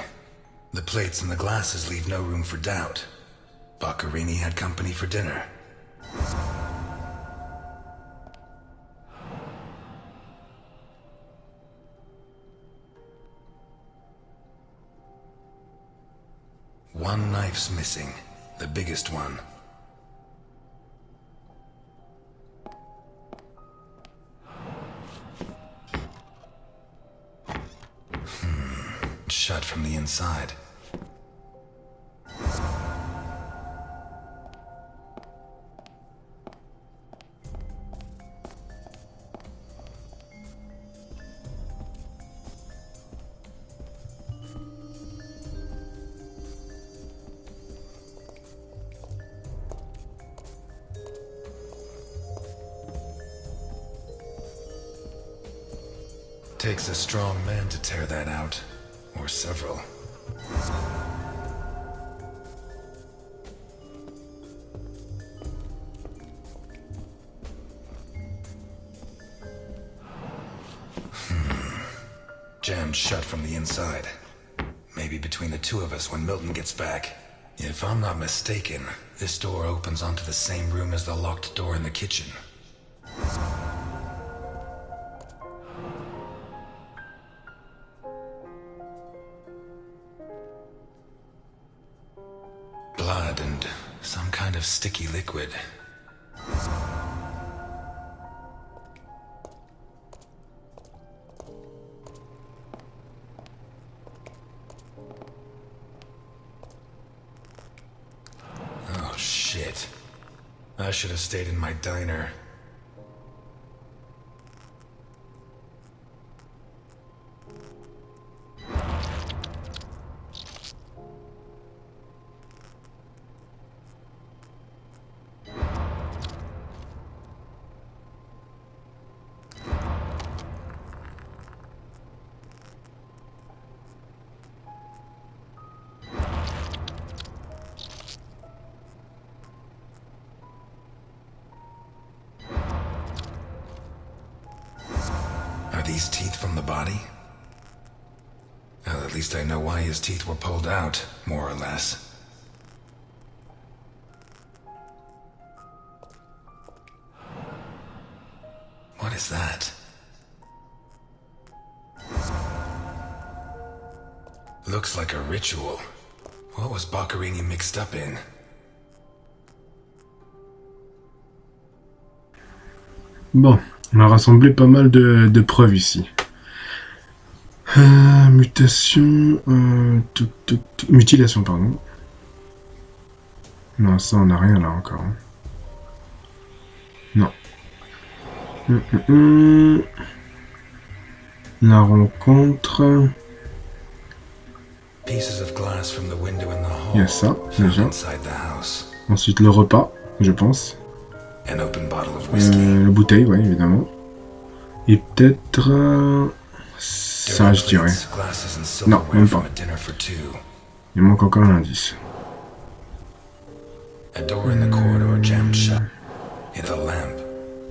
The plates and the glasses leave no room for doubt. Boccarini had company for dinner. One knife's missing, the biggest one. Shut from the inside. Takes a strong man to tear that out. Or several. Jammed shut from the inside. Maybe between the 2 of us when Milton gets back. If I'm not mistaken, this door opens onto the same room as the locked door in the kitchen. Blood and some kind of sticky liquid. Oh shit. I should have stayed in my diner. Are these teeth from the body? Well, at least I know why his teeth were pulled out, more or less. What is that? Looks like a ritual. What was Boccherini mixed up in? Bon, on a rassemblé pas mal de preuves ici. Mutation... mutilation, pardon. Non, ça, on n'a rien là encore. Hein. Non. La rencontre... Il y a ça, déjà. Ensuite, le repas, je pense. La bouteille, oui, évidemment. Et peut-être... ça, je dirais. Non, même pas. Il manque encore un indice.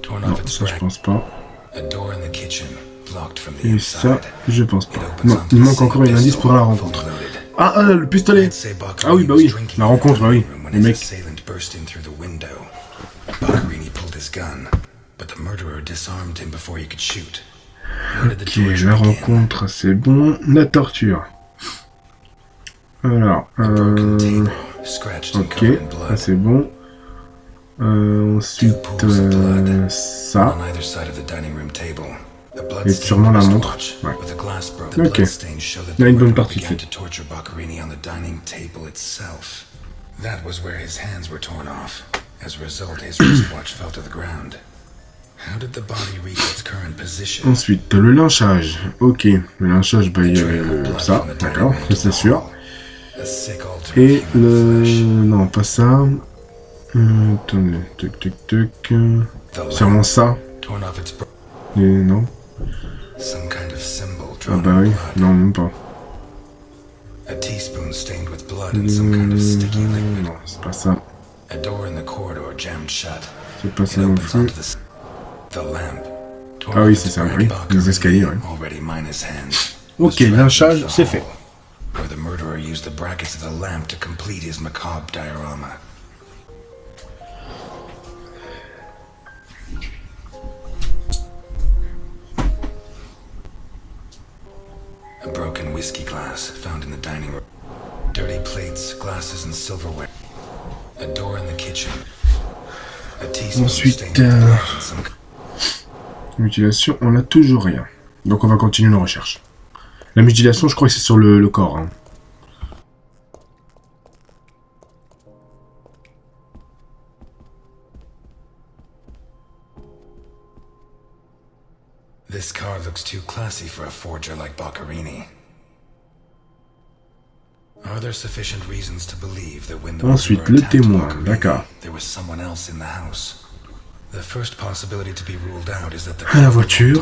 Non, ça, je pense pas. Et ça, je pense pas. Non, il manque encore un indice pour la rencontre. Ah, le pistolet. Ah oui, bah oui. La rencontre, bah oui. Les mecs. Ok, la rencontre, c'est bon. La torture. Alors, ok, ça c'est bon. Ensuite, ça. Et sûrement la montre. Ouais. Ok. Il y a une bonne partie de fait. Ensuite, le lynchage. Ok, le lynchage, bah il y a ça, d'accord, c'est sûr. Et le... non, pas ça. Attendez, tuc. C'est vraiment ça. Et non. Ah bah oui, non, même pas. Non, c'est pas ça. C'est pas ça non plus. Ah oui, c'est ça, oui. Les escaliers, oui. Ok, lynchage, c'est fait. A broken whiskey glass found in the dining room. Dirty plates, glasses and silverware. A door in the kitchen. A teaspoon. Ensuite, mutilation, on n'a toujours rien. Donc on va continuer nos recherches. La mutilation, je crois que c'est sur le corps. Hein. This car looks too classy for a forger like Boccherini. Are there sufficient reasons to believe that when the ensuite, le témoin, d'accord. There was someone else in the house? The first possibility to be ruled out is that the la voiture.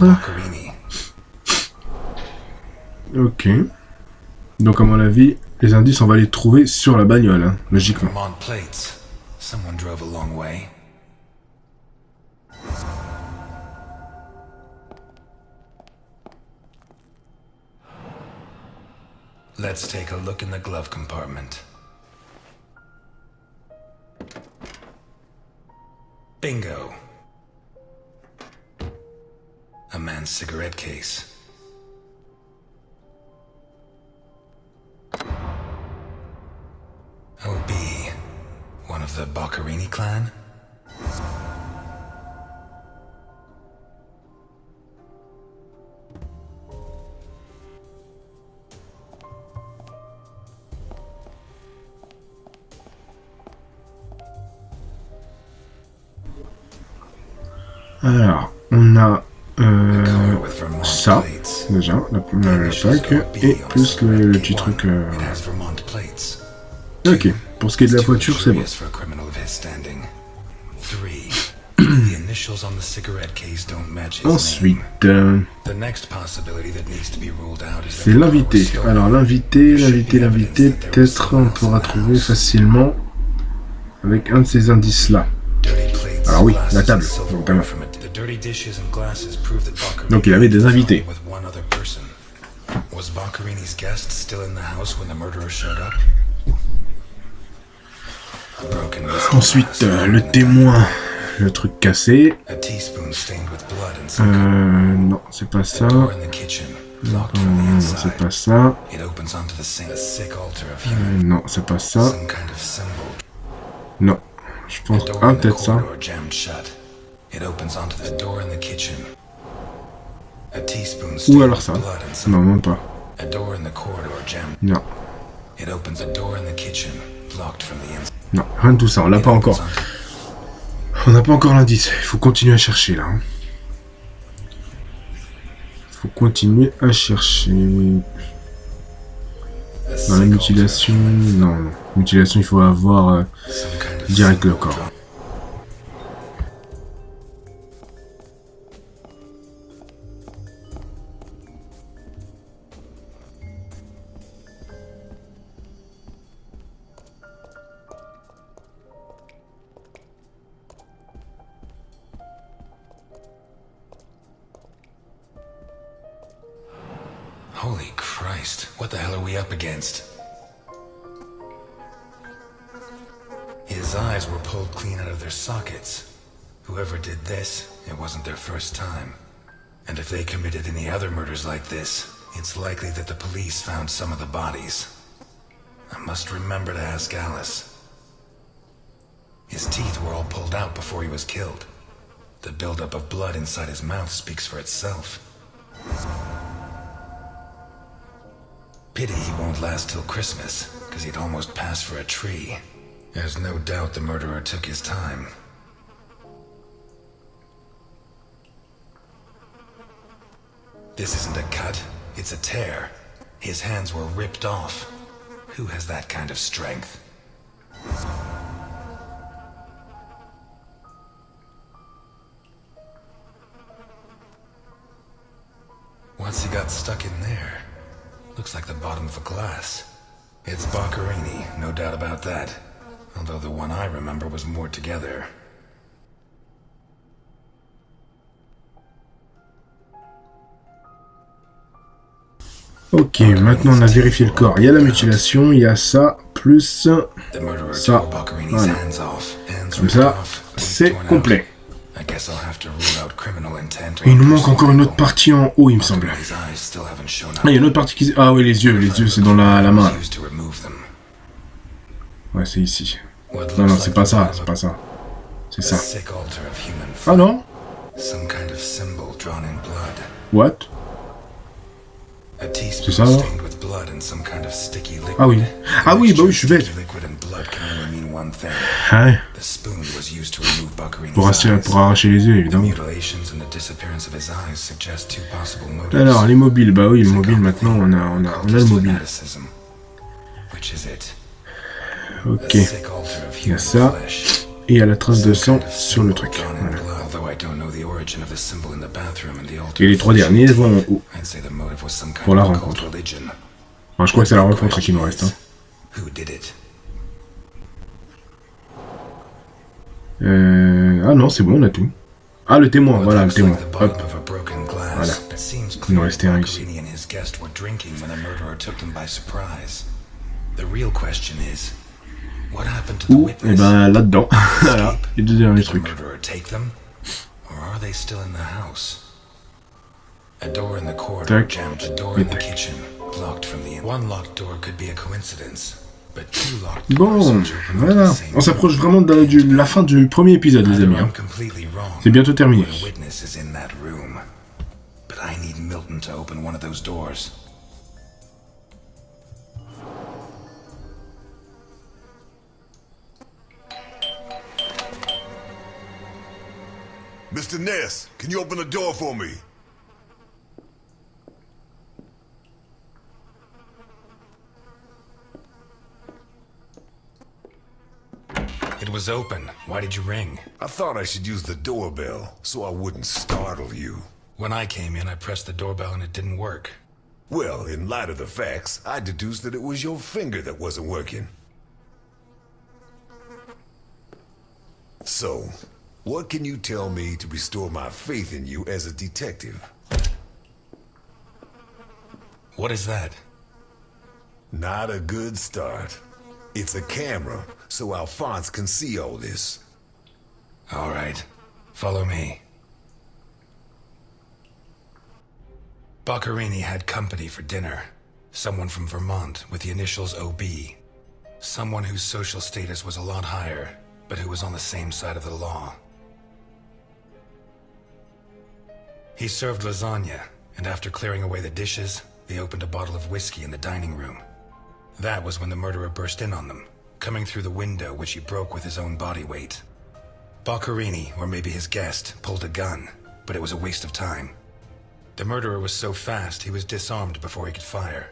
Ok. Donc à mon avis, les indices, on va les trouver sur la bagnole, hein, logiquement. Someone drove a long way. Let's take a look in the glove compartment. Bingo. A man's cigarette case. OB. One of the Boccherini clan? Alors, on a ça, déjà, la plaque, et plus le petit truc... Ok, pour ce qui est de la voiture, c'est bon. Ensuite, c'est l'invité. Alors l'invité, peut-être on pourra trouver facilement avec un de ces indices-là. Alors oui, la table, notamment. Donc il avait des invités. Ensuite, le témoin, le truc cassé. Non, c'est pas ça. Non, c'est pas ça. Non, c'est pas ça. Non, je pense... Ah, peut-être ça. Ou alors ça. Non, même pas. Non. Non, rien de tout ça, on l'a pas encore. On n'a pas encore l'indice, il faut continuer à chercher là. Il faut continuer à chercher. Dans la mutilation, non. Mutilation, il faut avoir direct le corps. Holy Christ, what the hell are we up against? His eyes were pulled clean out of their sockets. Whoever did this, it wasn't their first time. And if they committed any other murders like this, it's likely that the police found some of the bodies. I must remember to ask Alice. His teeth were all pulled out before he was killed. The buildup of blood inside his mouth speaks for itself. Pity he won't last till Christmas, because he'd almost passed for a tree. There's no doubt the murderer took his time. This isn't a cut, it's a tear. His hands were ripped off. Who has that kind of strength? What's he got stuck in there? Looks like the bottom of a glass. It's Boccherini, no doubt about that. Although the one I remember was more together. Ok, maintenant on a vérifié le corps. Il y a la mutilation, il y a ça, plus ça. Voilà. Comme ça, c'est complet. Et il nous manque encore une autre partie en haut, il me semble. Ah, il y a une autre partie qui... Ah oui, les yeux c'est dans la main. Ouais, c'est ici. Non, non, c'est pas ça, C'est ça. Ah non? What? C'est ça, alors? Ah oui. Ah oui, bah oui, je suis bête. Ah ouais. Pour arracher les yeux, évidemment. Alors, les mobiles, bah oui, le mobile, maintenant, on a le mobile. Ok. Il y a ça. Et il y a la trace de sang sur le truc. Voilà. Et les trois derniers vont en haut. Pour la rencontre. Enfin, je crois que c'est la rencontre qui nous reste. Hein. Ah non, c'est bon, on a tout. Ah, le témoin, voilà, le témoin. Hop. Voilà. Il nous restait un ici. What happened to the Ou, witness? et ben là-dedans. Voilà, les deux derniers Did the trucs. murderer take them? Or are they still in the house? A door in the corridor Tac. jammed. A door in the kitchen, locked from the inside. One locked door could be a coincidence, but two locked doors Bon, which open to voilà. the same On s'approche vraiment de la fin du premier épisode, les Either amis. I'm Hein. completely wrong, C'est bientôt terminé. or the witness is in that room. But I need Milton to open one of those doors. Mr. Ness, can you open the door for me? It was open. Why did you ring? I thought I should use the doorbell so I wouldn't startle you. When I came in, I pressed the doorbell and it didn't work. Well, in light of the facts, I deduced that it was your finger that wasn't working. So, what can you tell me to restore my faith in you as a detective? What is that? Not a good start. It's a camera, so Alphonse can see all this. All right. Follow me. Boccherini had company for dinner. Someone from Vermont with the initials OB. Someone whose social status was a lot higher, but who was on the same side of the law. He served lasagna, and after clearing away the dishes, they opened a bottle of whiskey in the dining room. That was when the murderer burst in on them, coming through the window which he broke with his own body weight. Boccherini, or maybe his guest, pulled a gun, but it was a waste of time. The murderer was so fast he was disarmed before he could fire.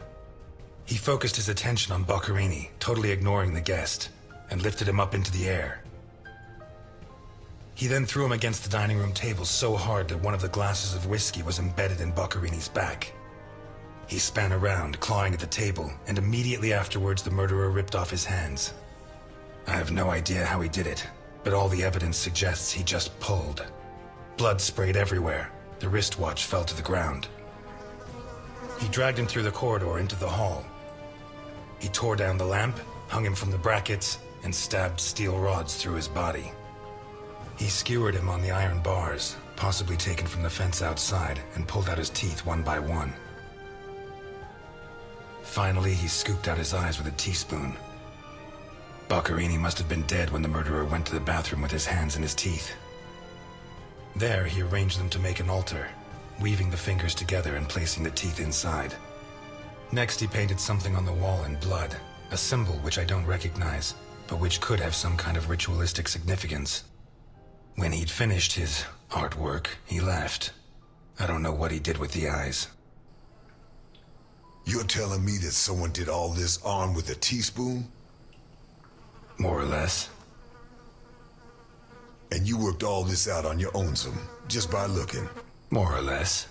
He focused his attention on Boccherini, totally ignoring the guest, and lifted him up into the air. He then threw him against the dining room table so hard that one of the glasses of whiskey was embedded in Boccherini's back. He span around, clawing at the table, and immediately afterwards the murderer ripped off his hands. I have no idea how he did it, but all the evidence suggests he just pulled. Blood sprayed everywhere. The wristwatch fell to the ground. He dragged him through the corridor into the hall. He tore down the lamp, hung him from the brackets, and stabbed steel rods through his body. He skewered him on the iron bars, possibly taken from the fence outside, and pulled out his teeth one by one. Finally, he scooped out his eyes with a teaspoon. Boccherini must have been dead when the murderer went to the bathroom with his hands in his teeth. There, he arranged them to make an altar, weaving the fingers together and placing the teeth inside. Next, he painted something on the wall in blood, a symbol which I don't recognize, but which could have some kind of ritualistic significance. When he'd finished his artwork, he left. I don't know what he did with the eyes. You're telling me that someone did all this armed with a teaspoon? More or less. And you worked all this out on your own, just by looking? More or less.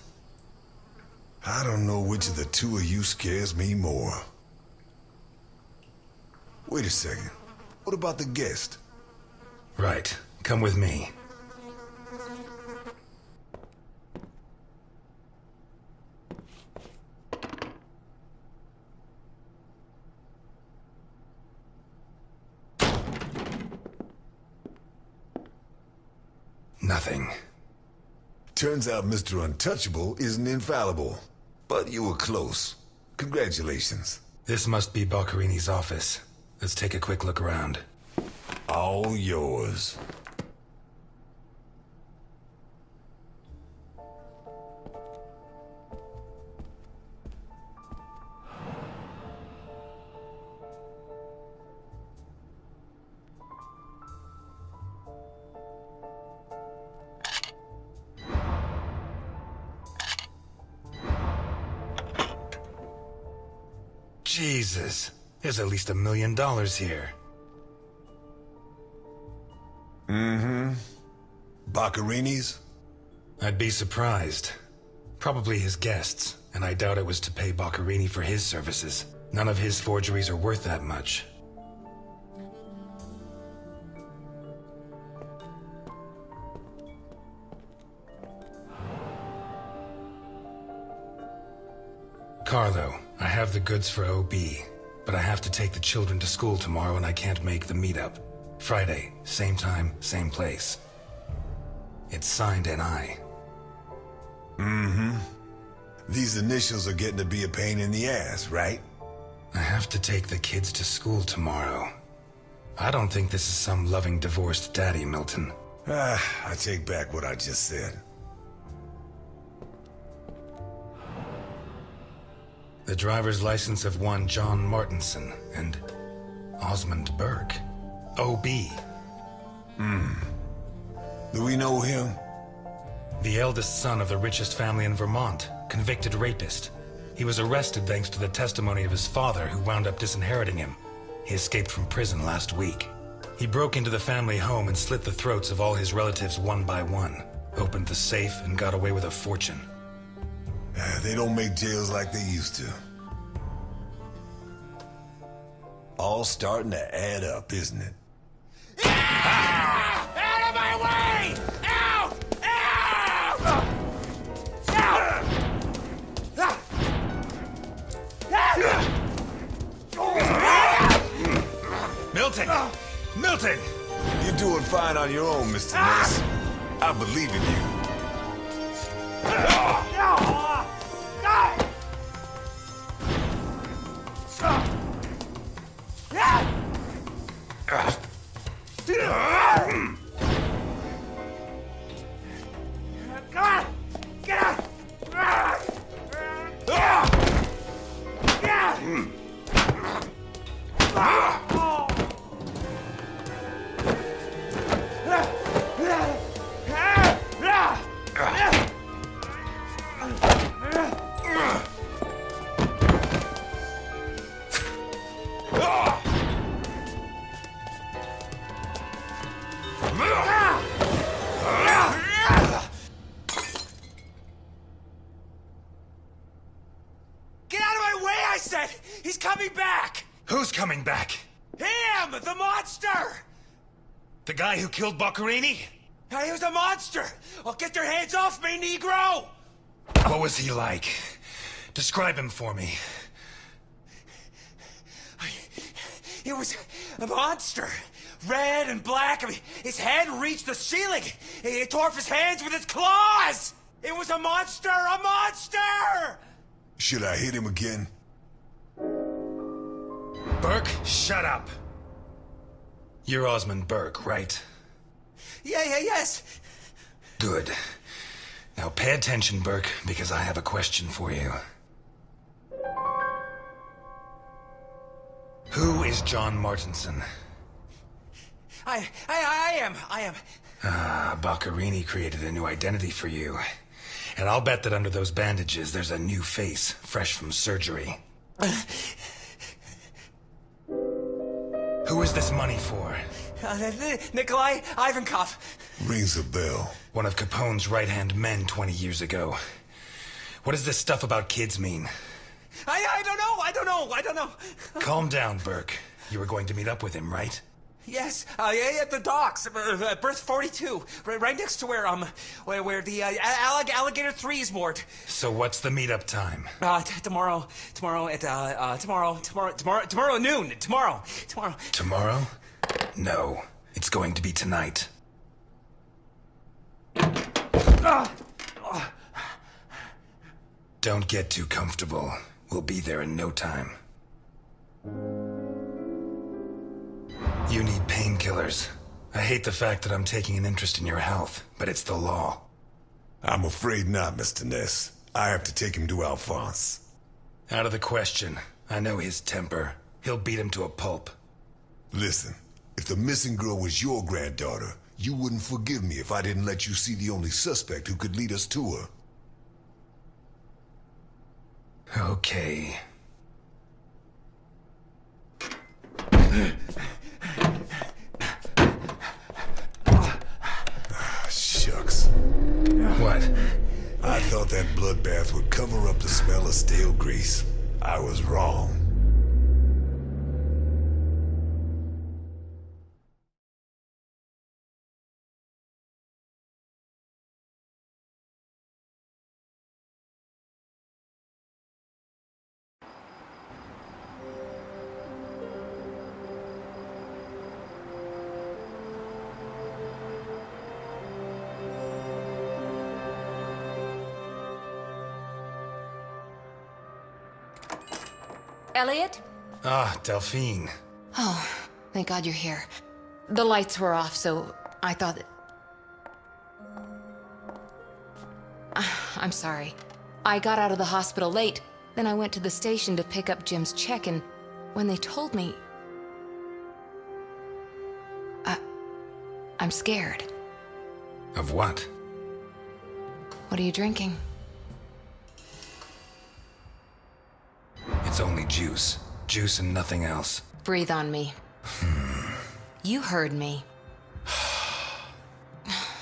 I don't know which of the two of you scares me more. Wait a second. What about the guest? Right. Come with me. Nothing. Turns out Mr. Untouchable isn't infallible. But you were close. Congratulations. This must be Boccherini's office. Let's take a quick look around. All yours. Jesus, there's at least $1 million here. Mm-hmm. Boccherini's? I'd be surprised. Probably his guests, and I doubt it was to pay Boccherini for his services. None of his forgeries are worth that much. Carlo, I have the goods for OB. But I have to take the children to school tomorrow and I can't make the meetup. Friday, same time, same place. It's signed N.I. Mm-hmm. These initials are getting to be a pain in the ass, right? I have to take the kids to school tomorrow. I don't think this is some loving divorced daddy, Milton. I take back what I just said. The driver's license of one John Martinson and Osmond Burke. O.B. Do we know him? The eldest son of the richest family in Vermont, convicted rapist. He was arrested thanks to the testimony of his father, who wound up disinheriting him. He escaped from prison last week. He broke into the family home and slit the throats of all his relatives one by one, opened the safe, and got away with a fortune. They don't make jails like they used to. All starting to add up, isn't it? Out of my way! Out! Out! Milton! Milton! You're doing fine on your own, Mr. Ness. I believe in you. He's coming back! Who's coming back? Him! The monster! The guy who killed Boccherini? He was a monster! Oh, get your hands off me, Negro! What was he like? Describe him for me. He was a monster. Red and black. I mean, his head reached the ceiling. He tore off his hands with his claws! It was a monster! A monster! Should I hit him again? Burke, shut up. You're Osmond Burke, right? Yes. Good. Now pay attention, Burke, because I have a question for you. Who is John Martinson? I am. Boccherini created a new identity for you. And I'll bet that under those bandages, there's a new face, fresh from surgery. Who is this money for? Nikolai Ivankov. Rings a bell. One of Capone's right-hand men 20 years ago. What does this stuff about kids mean? I don't know. Calm down, Burke. You were going to meet up with him, right? Yes, at the docks, berth 42, right next to where the Alligator 3 is moored. So what's the meetup time? Tomorrow at noon. Tomorrow. Tomorrow? No, it's going to be tonight. Don't get too comfortable. We'll be there in no time. You need painkillers. I hate the fact that I'm taking an interest in your health, but it's the law. I'm afraid not, Mr. Ness. I have to take him to Alphonse. Out of the question. I know his temper. He'll beat him to a pulp. Listen, if the missing girl was your granddaughter, you wouldn't forgive me if I didn't let you see the only suspect who could lead us to her. Okay. Shucks. What? I thought that bloodbath would cover up the smell of stale grease. I was wrong. Elliot? Ah, Delphine. Oh, thank God you're here. The lights were off, so I thought that... I'm sorry. I got out of the hospital late, then I went to the station to pick up Jim's check, and when they told me... I'm scared. Of what? What are you drinking? It's only juice. Juice and nothing else. Breathe on me. You heard me.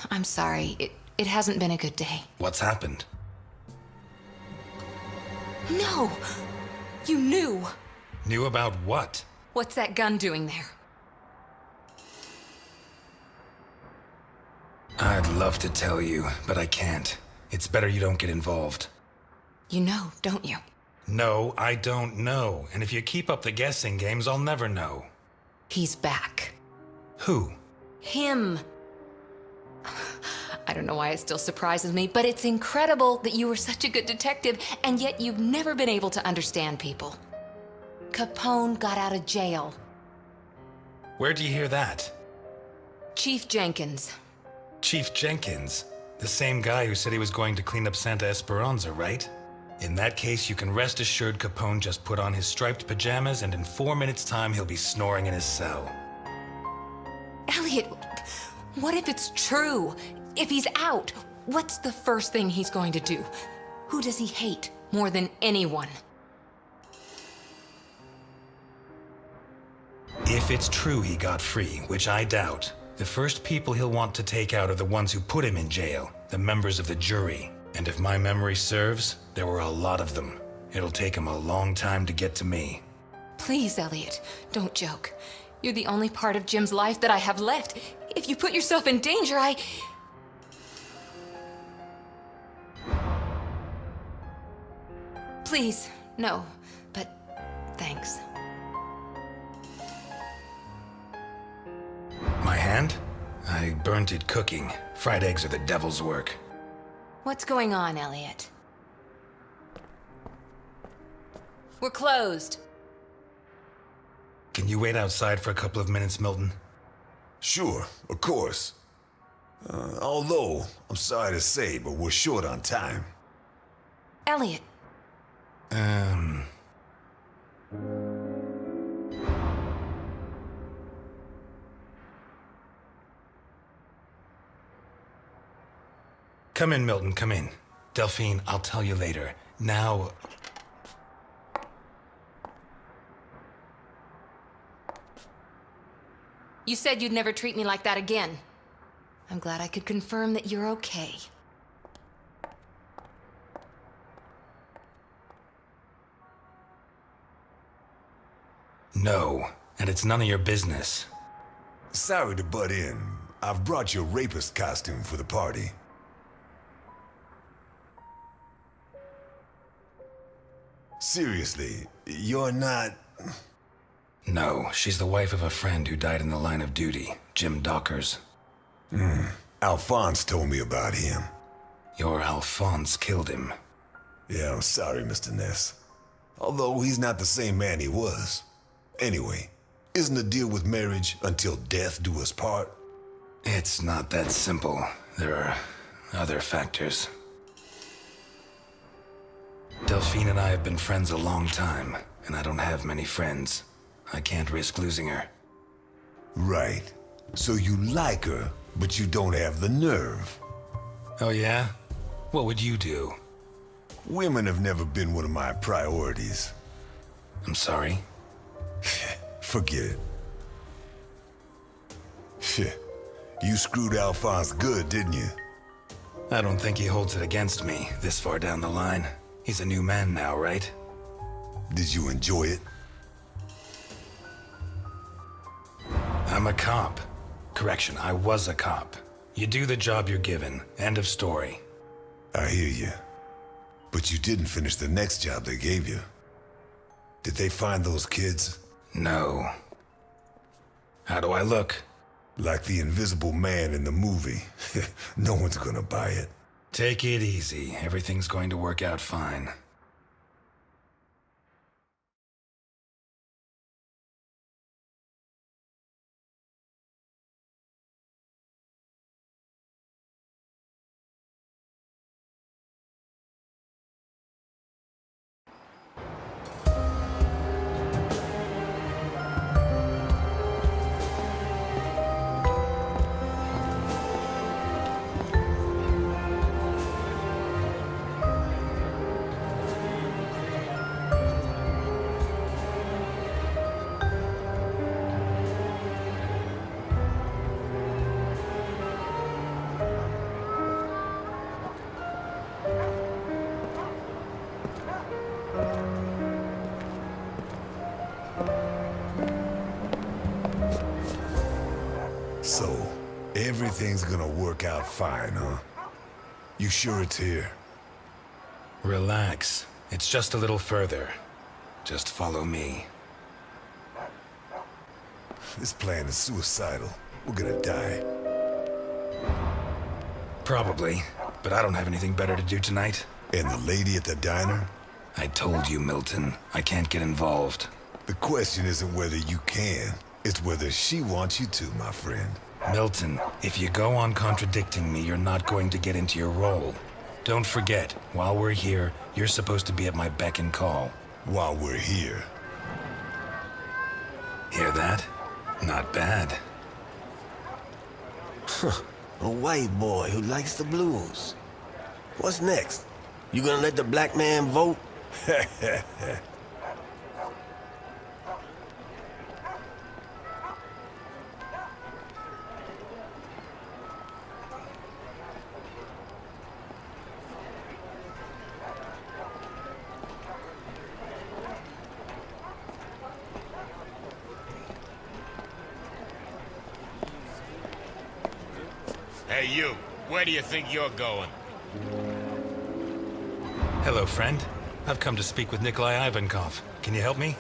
I'm sorry. It hasn't been a good day. What's happened? No! You knew! Knew about what? What's that gun doing there? I'd love to tell you, but I can't. It's better you don't get involved. You know, don't you? No, I don't know. And if you keep up the guessing games, I'll never know. He's back. Who? Him. I don't know why it still surprises me, but it's incredible that you were such a good detective, and yet you've never been able to understand people. Capone got out of jail. Where'd you hear that? Chief Jenkins. Chief Jenkins? The same guy who said he was going to clean up Santa Esperanza, right? In that case, you can rest assured Capone just put on his striped pajamas, and in 4 minutes' time, he'll be snoring in his cell. Elliot, what if it's true? If he's out, what's the first thing he's going to do? Who does he hate more than anyone? If it's true he got free, which I doubt, the first people he'll want to take out are the ones who put him in jail, the members of the jury. And if my memory serves, there were a lot of them. It'll take him a long time to get to me. Please, Elliot, don't joke. You're the only part of Jim's life that I have left. If you put yourself in danger, Please, no, but thanks. My hand? I burnt it cooking. Fried eggs are the devil's work. What's going on, Elliot? We're closed. Can you wait outside for a couple of minutes, Milton? Sure, of course. Although, I'm sorry to say, but we're short on time. Elliot. Come in, Milton, come in. Delphine, I'll tell you later. Now... You said you'd never treat me like that again. I'm glad I could confirm that you're okay. No, and it's none of your business. Sorry to butt in. I've brought your rapist costume for the party. Seriously, you're not... No, she's the wife of a friend who died in the line of duty, Jim Dockers. Alphonse told me about him. Your Alphonse killed him. Yeah, I'm sorry, Mr. Ness. Although he's not the same man he was. Anyway, isn't the deal with marriage until death do us part? It's not that simple. There are other factors. Delphine and I have been friends a long time, and I don't have many friends. I can't risk losing her. Right. So you like her, but you don't have the nerve. Oh yeah? What would you do? Women have never been one of my priorities. I'm sorry? Forget it. You screwed Alphonse good, didn't you? I don't think he holds it against me this far down the line. He's a new man now, right? Did you enjoy it? I'm a cop. Correction, I was a cop. You do the job you're given. End of story. I hear you. But you didn't finish the next job they gave you. Did they find those kids? No. How do I look? Like the invisible man in the movie. No one's gonna buy it. Take it easy. Everything's going to work out fine. So, everything's gonna work out fine, huh? You sure it's here? Relax. It's just a little further. Just follow me. This plan is suicidal. We're gonna die. Probably, but I don't have anything better to do tonight. And the lady at the diner? I told you, Milton, I can't get involved. The question isn't whether you can, it's whether she wants you to, my friend. Milton, if you go on contradicting me, you're not going to get into your role. Don't forget, while we're here, you're supposed to be at my beck and call. While we're here. Hear that? Not bad. A white boy who likes the blues. What's next? You gonna let the black man vote? Hey, you. Where do you think you're going? Hello, friend. I've come to speak with Nikolai Ivankov. Can you help me?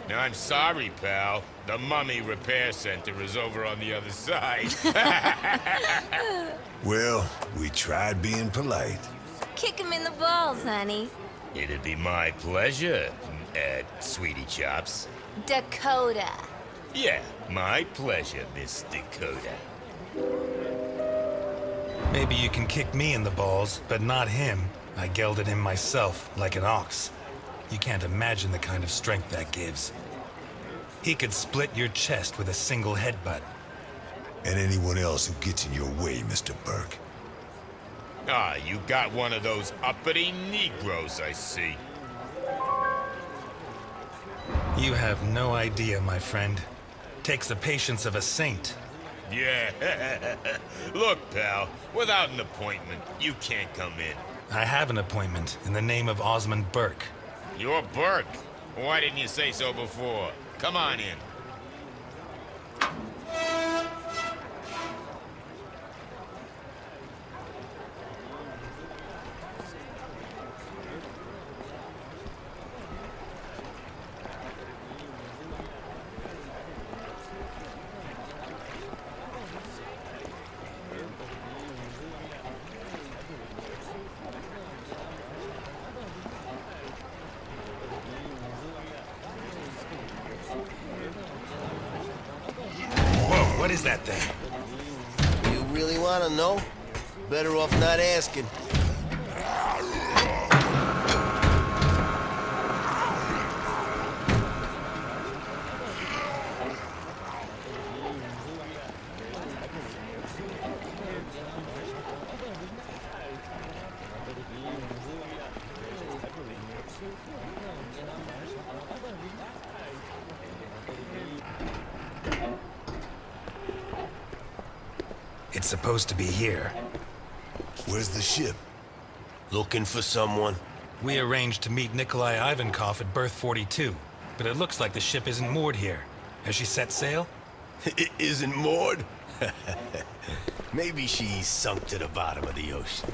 I'm sorry, pal. The Mummy Repair Center is over on the other side. Well, we tried being polite. Kick him in the balls, honey. It'd be my pleasure, Sweetie Chops. Dakota. Yeah, my pleasure, Miss Dakota. Maybe you can kick me in the balls, but not him. I gelded him myself, like an ox. You can't imagine the kind of strength that gives. He could split your chest with a single headbutt. And anyone else who gets in your way, Mr. Burke. Ah, you got one of those uppity Negroes, I see. You have no idea, my friend. Takes the patience of a saint. Yeah. Look, pal, without an appointment, you can't come in. I have an appointment in the name of Osmond Burke. You're Burke. Why didn't you say so before? Come on in. What is that thing? You really want to know? Better off not asking. It's supposed to be here. Where's the ship? Looking for someone? We arranged to meet Nikolai Ivankov at berth 42, but it looks like the ship isn't moored here. Has she set sail? It isn't moored? Maybe she's sunk to the bottom of the ocean.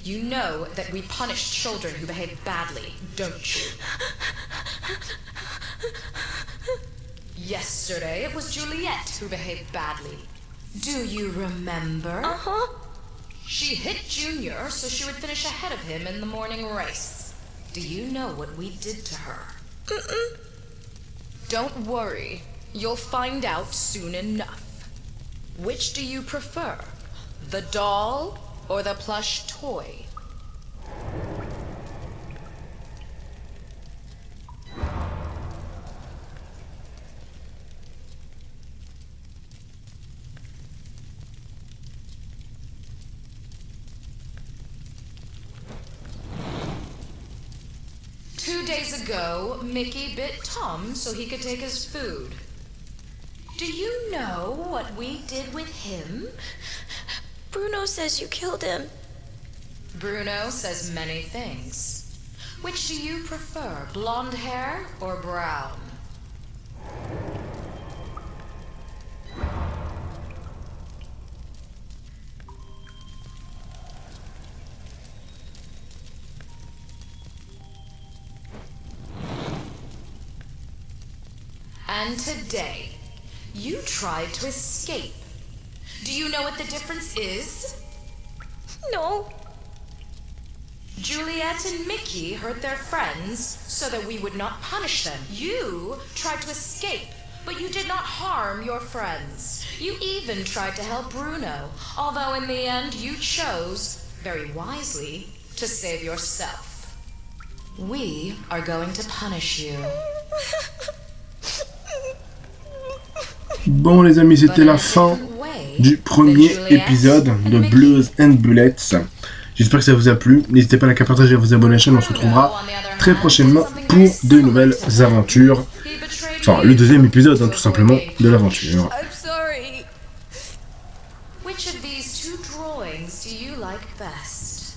You know that we punish children who behave badly, don't you? Yesterday, it was Juliet who behaved badly. Do you remember? Uh-huh. She hit Junior so she would finish ahead of him in the morning race. Do you know what we did to her? Mm-mm. Don't worry. You'll find out soon enough. Which do you prefer? The doll or the plush toy? Two days ago, Mickey bit Tom so he could take his food. Do you know what we did with him? Bruno says you killed him. Bruno says many things. Which do you prefer, blonde hair or brown? And today, you tried to escape. Do you know what the difference is? No. Juliet and Mickey hurt their friends so that we would not punish them. You tried to escape, but you did not harm your friends. You even tried to help Bruno, although in the end you chose, very wisely, to save yourself. We are going to punish you. Bon les amis, c'était la fin du premier épisode de Blues and Bullets. J'espère que ça vous a plu. N'hésitez pas à liker, partager et à vous abonner à la chaîne. On se retrouvera très prochainement pour de nouvelles aventures. Enfin, le deuxième épisode, hein, tout simplement, de l'aventure. I'm sorry. Which of these two drawings do you like best?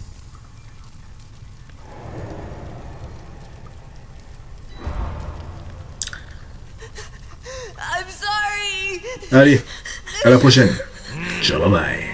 I'm sorry. Allez, à la prochaine. Ciao, bye bye.